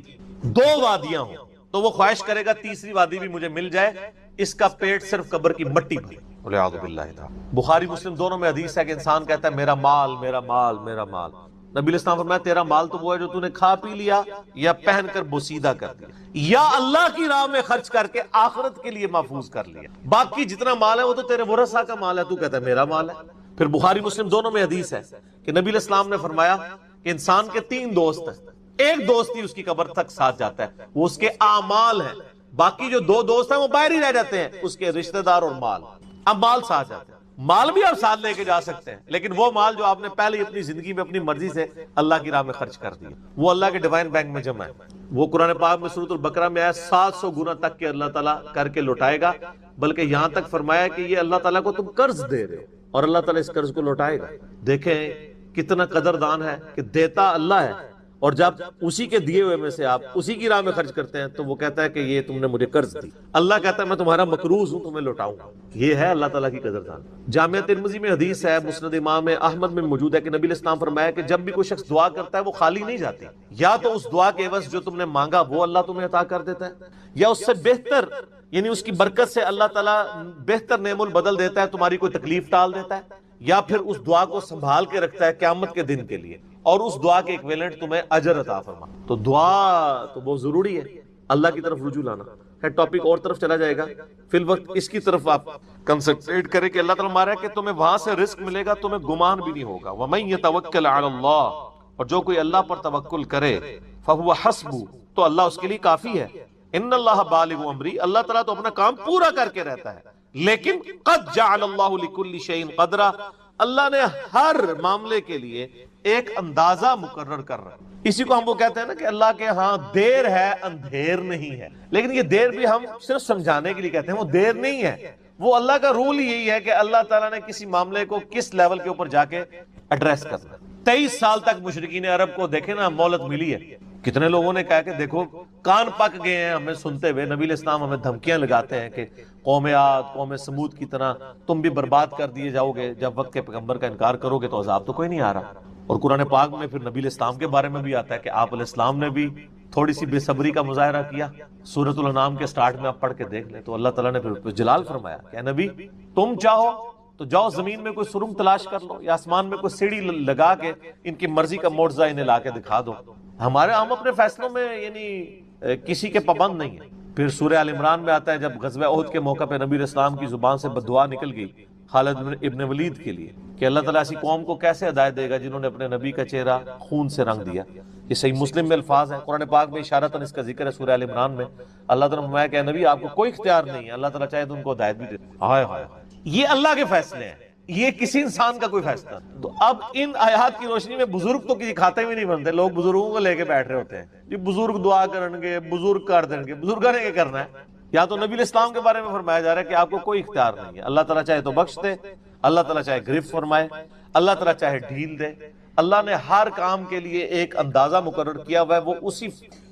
2 وادیاں ہوں تو وہ خواہش کرے گا تیسری وادی بھی مجھے مل جائے, اس کا پیٹ صرف قبر کی مٹی بھرے. والعیاذ باللہ تعالی. بخاری مسلم دونوں میں حدیث ہے کہ انسان کہتا ہے میرا مال میرا مال میرا مال. نبی علیہ السلام فرمایا تیرا مال تو وہ ہے جو تو نے کھا پی لیا یا پہن کر بوسیدہ کر دیا یا اللہ کی راہ میں خرچ کر کے آخرت کے لیے محفوظ کر لیا. باقی جتنا مال ہے وہ تو تیرے ورثہ کا مال ہے, تو کہتا ہے میرا مال ہے. پھر بخاری مسلم دونوں میں حدیث ہے کہ نبی علیہ السلام نے فرمایا کہ انسان کے 3 دوست ہیں, ایک دوست ہی اس کی قبر تک ساتھ جاتا ہے, وہ اس کے اعمال ہیں. باقی جو 2 دوست ہیں وہ باہر ہی رہ جاتے ہیں, اس کے رشتہ دار اور مال. اب مال ساتھ جاتے ہیں, مال بھی آپ ساتھ لے کے جا سکتے ہیں, لیکن وہ مال جو آپ نے پہلے ہی اپنی زندگی میں اپنی مرضی سے اللہ کی راہ میں خرچ کر دیا, وہ اللہ کے ڈیوائن بینک میں جمع ہے. وہ قرآن پاک میں سورۃ البقرہ میں آیا 700 گنا تک کہ اللہ تعالیٰ کر کے لوٹائے گا, بلکہ یہاں تک فرمایا کہ یہ اللہ تعالیٰ کو تم قرض دے رہے ہو اور اللہ تعالیٰ اس قرض کو لوٹائے گا. دیکھیں کتنا قدردان ہے کہ دیتا اللہ ہے, اور جب اسی کے دیے ہوئے میں سے آپ اسی کی راہ میں خرچ کرتے ہیں تو وہ کہتا ہے کہ یہ تم نے مجھے قرض دی. اللہ کہتا ہے میں تمہارا مقروض ہوں, تمہیں لوٹاؤں گا. یہ ہے اللہ تعالیٰ کی قدردان. جامعہ ترمذی میں حدیث ہے, مسند امام احمد میں موجود ہے کہ نبی علیہ السلام فرمایا کہ جب بھی کوئی شخص دعا کرتا ہے وہ خالی نہیں جاتی, یا تو اس دعا کے عوض جو تم نے مانگا وہ اللہ تمہیں عطا کر دیتا ہے, یا اس سے بہتر یعنی اس کی برکت سے اللہ تعالیٰ بہتر نعم البدل دیتا ہے, تمہاری کوئی تکلیف ٹال دیتا ہے, یا پھر اس دعا کو سنبھال کے رکھتا ہے قیامت کے دن کے لیے, اور اس دعا کے ایکویلنٹ تمہیں اجر عطا فرما. تو دعا تو بہت ضروری ہے, اللہ کی طرف رجوع لانا ہے. ٹاپک اور طرف چلا جائے گا, فی الوقت اس کی طرف آپ کنسنٹریٹ کریں کہ اللہ تعالیٰ مارا ہے کہ تمہیں وہاں سے رزق ملے گا, تمہیں گمان بھی نہیں ہوگا. وَمَن يَتَوَكَّلْ عَلَى اللَّهِ, اور جو کوئی اللہ پر توکل کرے, فَهُوَ حَسْبُهُ, تو اللہ اس کے لیے کافی ہے. ان اللہ بالغ امری, اللہ تعالیٰ تو اپنا کام پورا کر کے رہتا ہے, لیکن قد جعل اللہ لكل شيء قدرا, اللہ نے ہر معاملے کے لیے ایک اندازہ مقرر کر رہا ہے. اسی کو ہم وہ کہتے ہیں نا کہ اللہ کے ہاں دیر ہے اندھیر نہیں ہے, لیکن یہ دیر بھی ہم صرف سمجھانے کے لیے کہتے ہیں, وہ دیر نہیں ہے. وہ اللہ کا رول یہی ہے کہ اللہ تعالیٰ نے کسی معاملے کو کس لیول کے اوپر جا کے ایڈریس کرنا. 23 سال تک مشرکین عرب کو دیکھیں نا مہلت ملی ہے. کتنے لوگوں نے کہا کہ دیکھو کان پک گئے ہیں ہمیں سنتے ہوئے, نبی علیہ السلام ہمیں دھمکیاں لگاتے ہیں کہ قوم عاد قوم سمود کی طرح تم بھی برباد کر دیے جاؤ گے, جب وقت کے پیغمبر کا انکار کرو گے تو عذاب تو کوئی نہیں آ رہا. اور قرآن پاک میں پھر نبی علیہ السلام کے بارے میں بھی آتا ہے کہ آپ علیہ السلام نے بھی تھوڑی سی بے صبری کا مظاہرہ کیا. سورۃ الانعام کے سٹارٹ میں آپ پڑھ کے دیکھ لیں تو اللہ تعالیٰ نے پھر جلال فرمایا کہ نبی تم چاہو تو جاؤ زمین میں کوئی سرنگ تلاش کر لو یا آسمان میں کوئی سیڑھی لگا کے ان کی مرضی کا معجزہ انہیں لا کے دکھا دو. ہم اپنے فیصلوں میں یعنی کسی کے پابند نہیں ہیں. پھر سورہ آل عمران میں آتا ہے جب غزوہ احد کے موقع پہ نبی علیہ السلام کی زبان سے بددعا نکل گئی, خالد ابن ولید کے لیے کہ اللہ تعالیٰ ایسی قوم کو کیسے ہدایت دے گا جنہوں نے اپنے نبی کا چہرہ خون سے رنگ دیا. یہ صحیح مسلم میں الفاظ ہیں. قرآن پاک میں اشارتاً اس کا ذکر ہے سورہ ال عمران میں. اللہ تعالیٰ نے فرمایا کہ نبی آپ کو کوئی اختیار نہیں ہے, اللہ تعالیٰ چاہے تو ان کو ہدایت بھی دے. ہائے ہائے, یہ اللہ کے فیصلے ہیں, یہ کسی انسان کا کوئی فیصلہ نہیں. تو اب ان آیات کی روشنی میں بزرگ تو کسی کھاتے بھی نہیں بنتے. لوگ بزرگوں کو لے کے بیٹھ رہے ہوتے ہیں, یہ بزرگ دعا کریں گے, بزرگ کر دیں گے. بزرگوں نے کیا کرنا ہے؟ یا تو نبی الاسلام کے بارے میں فرمایا جا رہا ہے کہ آپ کو کوئی اختیار نہیں ہے, اللہ تعالیٰ چاہے تو بخش دے, اللہ تعالیٰ چاہے گرفت فرمائے, اللہ تعالیٰ چاہے ڈھیل دے. اللہ نے ہر کام کے لیے ایک اندازہ مقرر کیا ہوا ہے, وہ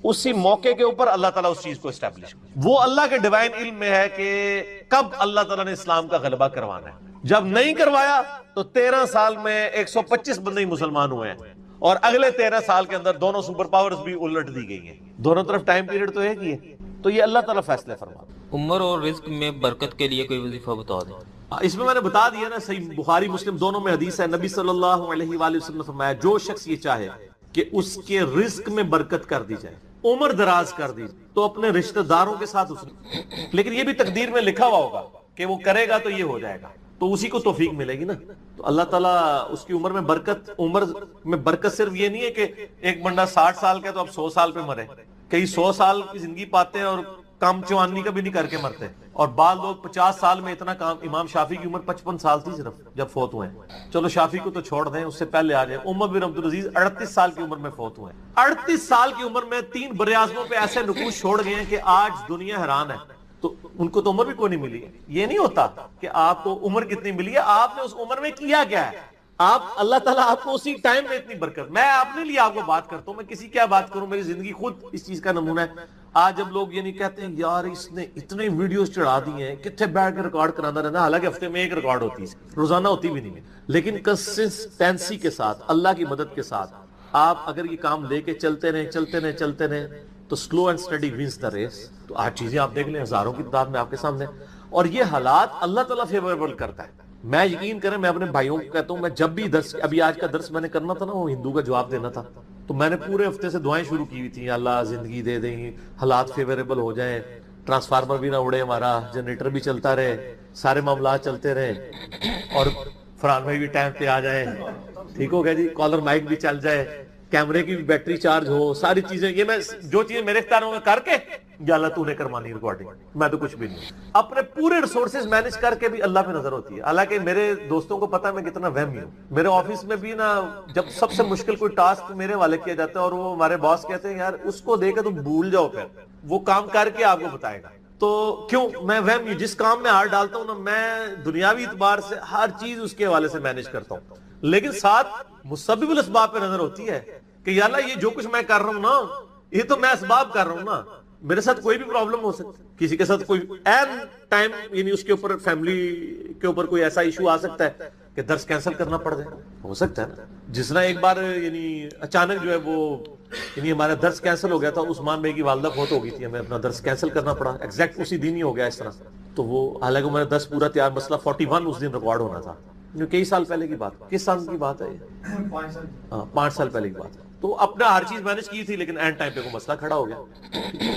اسی موقع کے اوپر اللہ تعالیٰ اس چیز کو اسٹیبلش کرے. وہ اللہ کے ڈیوائن علم میں ہے کہ کب اللہ تعالیٰ نے اسلام کا غلبہ کروانا ہے. جب نہیں کروایا تو 13 سال میں 125 بندے مسلمان ہوئے ہیں, اور اگلے 13 سال کے اندر دونوں سپر پاورز بھی الٹ دی گئی ہیں. دونوں طرف ٹائم پیریڈ تو ایک ہی ہے. تو یہ اللہ تعالیٰ فیصلے فرماتا. عمر اور رزق میں برکت کے لیے کوئی وظیفہ بتا دیں. اس میں نے بتا دیا نا, صحیح بخاری مسلم دونوں میں حدیث ہے. نبی صلی اللہ علیہ وآلہ وسلم نے فرمایا جو شخص یہ چاہے کہ اس کے رزق میں برکت کر دی جائے, عمر دراز کر دی, تو اپنے رشتہ داروں کے ساتھ اس نے, لیکن یہ بھی تقدیر میں لکھا ہوا ہوگا کہ وہ کرے گا تو یہ ہو جائے گا, تو اسی کو توفیق ملے گی نا. تو اللہ تعالیٰ اس کی عمر میں برکت صرف یہ نہیں ہے کہ ایک بندہ 60 سال کا ہے تو اب 100 سال پہ مرے. کئی 100 سال کی زندگی پاتے ہیں اور کام چوانی کا بھی نہیں کر کے مرتے, اور بعض لوگ 50 سال میں اتنا کام. امام شافی کی عمر 55 سال تھی صرف جب فوت ہوئے ہیں. چلو شافی کو تو چھوڑ دیں, اس سے پہلے آ جائیں. عمر بن عبدالعزیز 38 سال کی عمر میں فوت ہوئے ہیں. 38 سال کی عمر میں 3 براعظموں پہ ایسے نقوش چھوڑ گئے ہیں کہ آج دنیا حیران ہے. تو ان کو تو عمر بھی کوئی نہیں ملی. یہ نہیں ہوتا کہ آپ کو عمر کتنی ملی ہے, آپ نے اس عمر میں کیا کیا ہے. آپ اللہ تعالیٰ آپ کو اسی ٹائم میں اتنی برکت. میں اپنے لیے آپ کو بات کرتا ہوں, میں کسی کیا بات کروں, میری زندگی خود اس چیز کا نمونہ ہے. آج جب لوگ یہ نہیں کہتے ہیں یار اس نے اتنے ویڈیوز چڑھا دی ہیں, کتنے بیٹھ کے ریکارڈ کرانا رہنا, حالانکہ ہفتے میں ایک ریکارڈ ہوتی ہے, روزانہ ہوتی بھی نہیں ہے. لیکن کنسسٹینسی کے ساتھ, اللہ کی مدد کے ساتھ آپ اگر یہ کام لے کے چلتے رہیں تو slow and steady wins the race. تو آج چیزیں آپ دیکھ لیں, ہزاروں کی تعداد میں آپ کے سامنے, اور یہ حالات اللہ تعالیٰ فیوریبل کرتا ہے. میں یقین کریں, میں اپنے بھائیوں کو کہتا ہوں, میں جب بھی درس, ابھی آج کا درس میں نے کرنا تھا نا, وہ ہندو کا جواب دینا تھا, تو میں نے پورے ہفتے سے دعائیں شروع کی ہوئی تھی, اللہ زندگی دے دیں, حالات فیوریبل ہو جائیں, ٹرانسفارمر بھی نہ اڑے ہمارا, جنریٹر بھی چلتا رہے, سارے معاملات چلتے رہے, اور فرحان بھائی بھی ٹائم پہ آ جائیں, ٹھیک ہو گیا جی, کالر مائک بھی چل جائے, کیمرے کی بھی بیٹری چارج ہو, ساری چیزیں. یہ میں جو چیزیں میرے اختیاروں میں کر کے, یا اللہ تو نے کرمانی ریکارڈنگ, میں تو کچھ بھی نہیں. اپنے پورے ریسورسز مینج کر کے بھی اللہ پہ نظر ہوتی ہے. حالانکہ میرے دوستوں کو پتا ہے میں کتنا وہمی ہوں. میرے آفس میں بھی نا, جب سب سے مشکل کوئی ٹاسک میرے والے کیا جاتا ہے اور وہ ہمارے باس کہتے ہیں یار اس کو دے کے تم بھول جاؤ, پھر وہ کام کر کے آپ کو بتائے گا. تو کیوں میں وہمی ہوں, جس کام میں ہاتھ ڈالتا ہوں نا, میں دنیاوی اعتبار سے ہر چیز اس کے حوالے سے مینج کرتا ہوں, لیکن ساتھ مسبب الاسباب پہ نظر ہوتی ہے کہ یا اللہ یہ جو کچھ میں کر رہا ہوں نا, یہ تو میں اسباب کر رہا ہوں نا, میرے ساتھ کوئی بھی پرابلم ہو سکتی, کسی کے ساتھ کوئی این ٹائم, یعنی اس کے اوپر فیملی کے اوپر کوئی ایسا ایشو آ سکتا ہے کہ درس کینسل کرنا پڑ جائے, ہو سکتا ہے نا. جس طرح ایک بار یعنی اچانک جو ہے وہ یعنی ہمارا درس کینسل ہو گیا تھا, عثمان بھائی کی والدہ فوت ہو گئی تھی, ہمیں اپنا درس کینسل کرنا پڑا, ایگزیکٹ اسی دن ہی ہو گیا اس طرح. تو وہ حالانکہ ہمارا درس پورا تیار, مسئلہ 41 اس دن ریکارڈ ہونا تھا, کئی سال پہلے کی بات. کس سال کی بات ہے یہ؟ 5 سال پہلے کی بات ہے. تو اپنا ہر چیز مینج کی تھی, لیکن اینڈ ٹائم پہ کوئی مسئلہ کھڑا ہو گیا.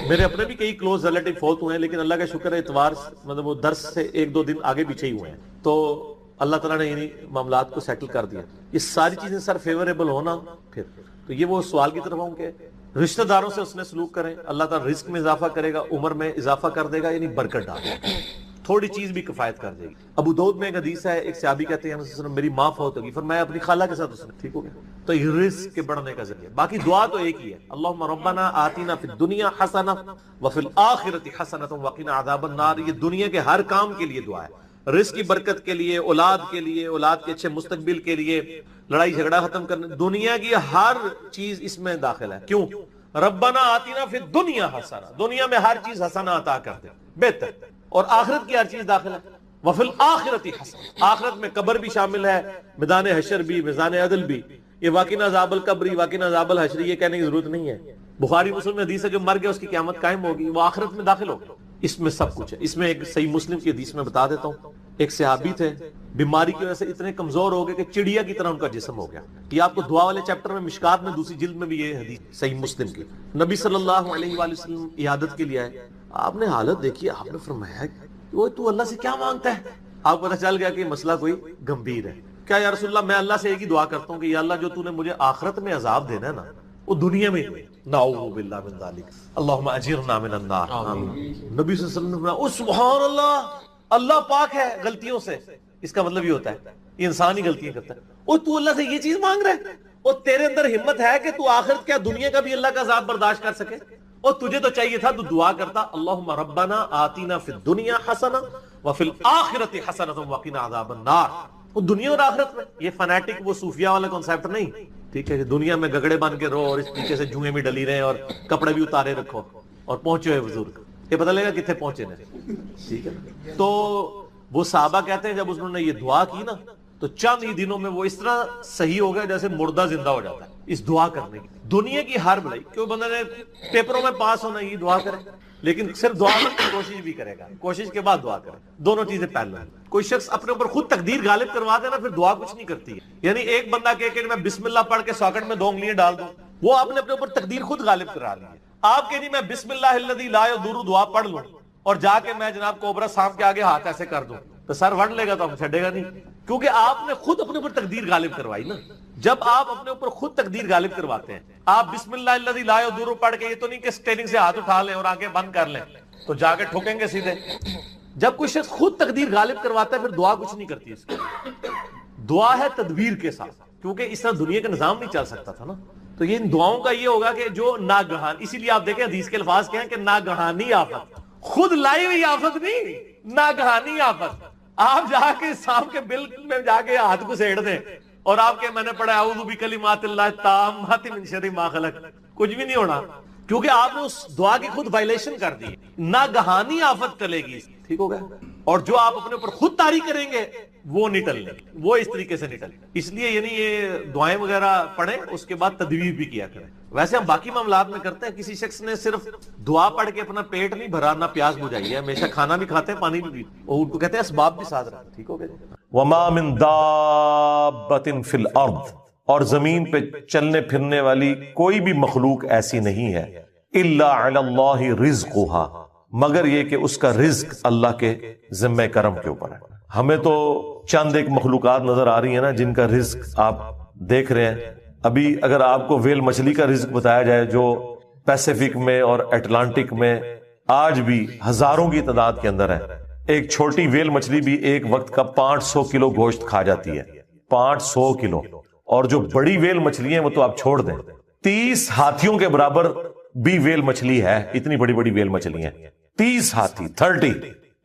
میرے اپنے بھی کئی کلوز ریلیٹیو فوت ہوئے ہیں, لیکن اللہ کا شکر ہے اتوار مطلب وہ درس سے 1-2 دن آگے پیچھے ہی ہوئے ہیں. تو اللہ تعالیٰ نے یعنی معاملات کو سیٹل کر دیا. یہ ساری چیزیں سر فیوریبل ہونا, پھر تو یہ وہ سوال کی طرف ہوں کہ رشتہ داروں سے اس نے سلوک کریں, اللہ تعالیٰ رزق میں اضافہ کرے گا, عمر میں اضافہ کر دے گا, یعنی برکت ڈال دے گا, تھوڑی چیز بھی کفایت کر دے گی. ابو داؤد میں ایک حدیث ہے, ایک صحابی کہتے ہیں میری ماں فوت ہوگی, فرمایا اپنی خالہ کے ساتھ اس نے, ٹھیک ہو گیا. تو یہ رزق کے بڑھنے کا ذریعہ. باقی دعا تو ایک ہی ہے, اللہم ربنا آتینا فی الدنیا حسنہ وفی الآخرۃ حسنۃ وقنا عذاب النار. یہ دنیا کے ہر کام کے لیے دعا ہے, رزق کی برکت کے لیے, اولاد کے لیے, اولاد کے اچھے مستقبل کے لیے, لڑائی جھگڑا ختم کرنے, دنیا کی ہر چیز اس میں داخل ہے. کیوں؟ ربنا آتینا فی الدنیا حسنہ, دنیا میں ہر چیز حسنہ عطا کر دے, بہتر, اور آخرت کی ہر چیز داخل ہے. وفی الآخرۃ حسنہ, آخرت میں قبر بھی شامل ہے, میدان حشر بھی, میدان عدل بھی. یہ وقنا عذاب القبر, وقنا عذاب الحشر, یہ کہنے کی ضرورت نہیں ہے. بخاری مسلم میں حدیث ہے جو مر گیا اس کی قیامت قائم ہوگی, وہ آخرت میں داخل ہوگا. اس میں سب کچھ ہے. اس میں ایک صحیح مسلم کی حدیث میں بتا دیتا ہوں, ایک صحابی تھے, بیماری کی وجہ سے اتنے کمزور ہو گئے کہ چڑیا کی طرح ان کا جسم ہو گیا. یہ آپ کو دعا والے چیپٹر میں مشکات میں دوسری جلد میں بھی یہ حدیث صحیح مسلم کی. نبی صلی اللہ علیہ وآلہ وسلم عیادت کے لیے آئے, آپ نے حالت دیکھی, آپ نے فرمایا وہ تو اللہ سے کیا مانگتا ہے, آپ کو پتہ چل گیا کہ مسئلہ کوئی گمبھیر ہے. کیا یا رسول اللہ میں اللہ سے ایک ہی دعا کرتا ہوں کہ یا اللہ جو تو نے مجھے آخرت میں عذاب دینا ہے نا وہ دنیا میں نعوذ باللہ من ذالک اللہم اجرنا من النار. نبی صلی اللہ علیہ وسلم نے فرمایا سبحان اللہ، اللہ پاک ہے غلطیوں سے. اس کا مطلب یہ ہوتا ہے یہ انسان ہی غلطیاں کرتا ہے. اور تو اللہ سے یہ چیز مانگ رہا ہے اور تیرے اندر ہمت ہے کہ تو آخرت کیا دنیا کا بھی اللہ کا عذاب برداشت کر سکے. اور تجھے تو چاہیے تھا تو دعا کرتا اللہم ربنا آتینا فی الدنیا حسنہ وفی الآخرۃ حسنۃ وقنا عذاب النار. وہ دنیا اور آخرت میں. یہ فنیٹک وہ صوفیہ والا کنسیپٹ نہیں. ٹھیک ہے کہ دنیا میں گگڑے بن کے رہو اور اس طریقے سے جوئیں بھی ڈلی رہے اور کپڑے بھی اتارے رکھو اور پہنچے ہوئے بزرگ یہ پتہ لگا کتنے پہنچے نا. ٹھیک ہے. تو وہ صحابہ کہتے ہیں جب انہوں نے یہ دعا کی نا تو چند ہی دنوں میں وہ اس طرح صحیح ہو گیا جیسے مردہ زندہ ہو جاتا ہے اس دعا کرنے کی. دنیا کی ہر بھلائی کیوں بندہ نے پیپروں میں پاس ہونا یہ دعا کرے لیکن صرف دعا کی کوشش بھی کرے گا، کوشش کے بعد دعا کرے. دونوں چیزیں پہلے ہیں. کوئی شخص اپنے اوپر خود تقدیر غالب کروا دے نا پھر دعا کچھ نہیں کرتی ہے. یعنی ایک بندہ کہے کہ میں بسم اللہ پڑھ کے ساکٹ میں 2 انگلیاں ڈال دوں، وہ آپ نے اپنے اوپر تقدیر خود غالب کرا لی ہے. آپ کہیں میں بسم اللہ الذی لا یضر دعا پڑھ لوں اور جا کے میں جناب کوبرا سانپ کے آگے ہاتھ ایسے کر دوں تو سر وڑ لے گا تو ہم چھڑے گا نہیں، کیونکہ آپ نے خود اپنے اوپر تقدیر غالب کروائی نا. جب آپ اپنے اوپر خود تقدیر غالب کرواتے ہیں آپ بسم اللہ الذی لا یضر پڑھ کے یہ تو نہیں کہ اسٹیئرنگ سے ہاتھ اٹھا لیں اور آنکھیں بند کر لیں تو جا کے ٹھوکیں گے سیدھے. جب کوئی شخص خود تقدیر غالب کرواتا ہے پھر دعا کچھ نہیں کرتی. اس کی دعا ہے تدبیر کے ساتھ، کیونکہ اس طرح دنیا کا نظام نہیں چل سکتا تھا نا. تو یہ ان دعاؤں کا یہ ہوگا کہ جو ناگہان، اسی لیے آپ دیکھیں حدیث کے الفاظ کیا ہیں کہ ناگہانی آفت، خود لائی ہوئی آفت نہیں، ناگہانی آفت. آپ جا کے سانپ کے بل میں جا کے ہاتھ کو سیڑ دیں اور آپ کے میں نے پڑھا اعوذ بکلمات اللہ التامات من شر ما خلق، کچھ بھی نہیں ہونا کیونکہ آپ نے اس دعا کی خود وائلیشن کر دی. ناگہانی آفت ٹلے گی. ٹھیک ہو گیا. اور جو آپ اپنے اوپر خود طاری کریں گے وہ نہیں ٹلنے، وہ اس طریقے سے نہیں ٹلے. اس لیے یعنی یہ دعائیں وغیرہ پڑھیں اس کے بعد تدبیر بھی کیا کریں. ویسے ہم باقی معاملات میں کرتے ہیں. کسی شخص نے صرف دعا پڑھ کے اپنا پیٹ نہیں بھرا نہ پیاس بجھائی ہے، ہمیشہ کھانا بھی کھاتے ہیں پانی بھی پیتے اور ان کو کہتے ہیں اسباب بھی ساتھ رکھتے. ٹھیک ہو گیا. وما من دابۃ فی الارض، اور زمین پہ چلنے پھرنے والی کوئی بھی مخلوق ایسی نہیں ہے الا علی اللہ رزقها، مگر یہ کہ اس کا رزق اللہ کے ذمہ کرم کے اوپر ہے. ہمیں تو چند ایک مخلوقات نظر آ رہی ہیں نا جن کا رزق آپ دیکھ رہے ہیں. ابھی اگر آپ کو ویل مچھلی کا رزق بتایا جائے جو پیسیفک میں اور اٹلانٹک میں آج بھی ہزاروں کی تعداد کے اندر ہے، ایک چھوٹی ویل مچھلی بھی ایک وقت کا 500 کلو گوشت کھا جاتی ہے. 500 کلو. اور جو بڑی ویل مچھلی ہیں وہ تو آپ چھوڑ دیں، 30 ہاتھیوں کے برابر بھی ویل مچھلی ہے. اتنی بڑی بڑی ویل مچھلی ہیں، 30 ہاتھی 30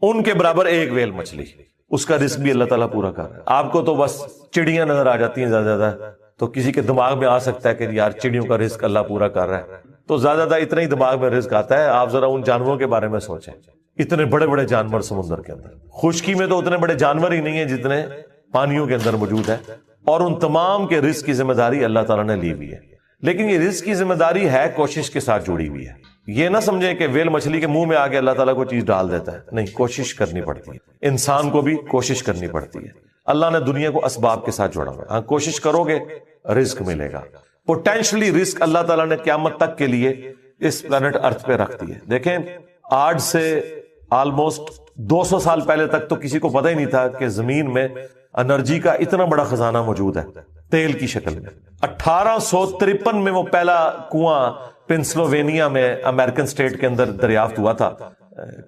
ان کے برابر ایک ویل مچھلی. اس کا رزق بھی اللہ تعالیٰ پورا کر رہا ہے. آپ کو تو بس چڑیاں نظر آ جاتی ہیں زیادہ زیادہ، تو کسی کے دماغ میں آ سکتا ہے کہ یار چڑیوں کا رزق اللہ پورا کر رہا ہے، تو زیادہ زیادہ اتنا ہی دماغ میں رزق آتا ہے. آپ ذرا ان جانوروں کے بارے میں سوچیں، اتنے بڑے بڑے جانور سمندر کے اندر. خشکی میں تو اتنے بڑے جانور ہی نہیں ہیں جتنے پانیوں کے اندر موجود ہے، اور ان تمام کے رزق کی ذمہ داری اللہ تعالیٰ نے لی ہوئی ہے. لیکن یہ رزق کی ذمہ داری ہے کوشش کے ساتھ جڑی ہوئی ہے. یہ نہ سمجھیں کہ ویل مچھلی کے منہ میں آگے اللہ تعالیٰ کو چیز ڈال دیتا ہے، نہیں، کوشش کرنی پڑتی ہے. انسان کو بھی کوشش کرنی پڑتی ہے. اللہ نے دنیا کو اسباب کے ساتھ جوڑا ہوا ہے. ہاں کوشش کرو گے رزق ملے گا. پوٹینشلی رزق اللہ تعالیٰ نے قیامت تک کے لیے اس پلانٹ ارتھ پہ رکھ دی ہے. دیکھیں آج سے آلموسٹ 200 سال پہلے تک تو کسی کو پتہ ہی نہیں تھا کہ زمین میں انرجی کا اتنا بڑا خزانہ موجود ہے تیل کی شکل میں. 1853 میں وہ پہلا کنواں پنسلوینیا میں امریکن سٹیٹ کے اندر دریافت ہوا تھا.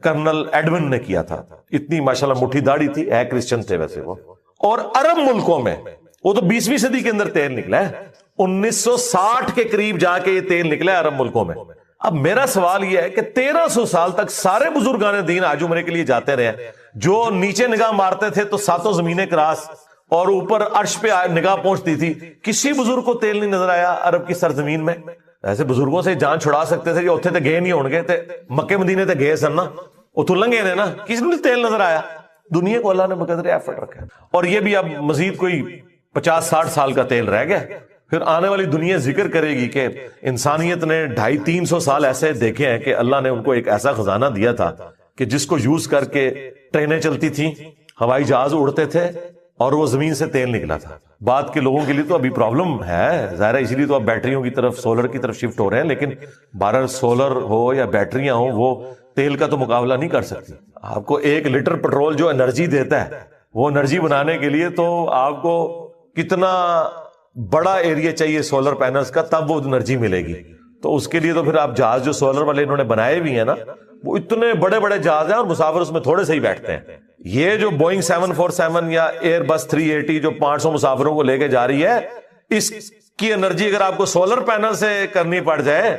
کرنل ایڈون نے کیا تھا. اتنی ماشاءاللہ مٹھی داڑھی تھی، ہے کرسچن تھے ویسے وہ. اور عرب ملکوں میں وہ تو 20ویں صدی کے اندر تیل نکلا ہے. 1960 کے قریب جا کے یہ تیل نکلا ہے عرب ملکوں میں. اب میرا سوال یہ ہے کہ 1300 سال تک سارے بزرگان دین آج عمرے کے لیے جاتے رہے. جو نیچے نگاہ مارتے تھے تو 7 زمینیں کراس اور اوپر عرش پہ نگاہ پہنچتی تھی. کسی بزرگ کو تیل نہیں نظر آیا عرب کی سرزمین میں. ایسے بزرگوں سے جان چھڑا سکتے تھے جو اتنے تے گئے نہیں ہونگے تے مکے مدینے تے گئے سن نا، وہ تو لنگے نے نا، کسی نے تیل نظر آیا. دنیا کو اللہ نے بقدر ایفرٹ رکھا ہے. اور یہ بھی اب مزید کوئی 50-60 سال کا تیل رہ گیا. پھر آنے والی دنیا ذکر کرے گی کہ انسانیت نے 250-300 سال ایسے دیکھے ہیں کہ اللہ نے ان کو ایک ایسا خزانہ دیا تھا کہ جس کو یوز کر کے ٹرینیں چلتی تھیں، ہوائی جہاز اڑتے تھے اور وہ زمین سے تیل نکلا تھا. بعد کے لوگوں کے لیے تو ابھی پرابلم ہے ظاہر ہے، اسی لیے تو اب بیٹریوں کی طرف، سولر کی طرف شفٹ ہو رہے ہیں. لیکن بہرحال سولر ہو یا بیٹریاں ہوں وہ تیل کا تو مقابلہ نہیں کر سکتی. آپ کو 1 لیٹر پٹرول جو انرجی دیتا ہے وہ انرجی بنانے کے لیے تو آپ کو کتنا بڑا ایریا چاہیے سولر پینلز کا، تب وہ انرجی ملے گی. تو اس کے لیے تو پھر آپ جہاز جو سولر والے انہوں نے بنائے بھی ہیں نا، وہ اتنے بڑے بڑے جہاز ہیں اور مسافر اس میں تھوڑے سے ہی بیٹھتے ہیں. یہ جو بوئنگ 747 یا ایئر بس 380 جو 500 مسافروں کو لے کے جا رہی ہے، اس کی انرجی اگر آپ کو سولر پینل سے کرنی پڑ جائے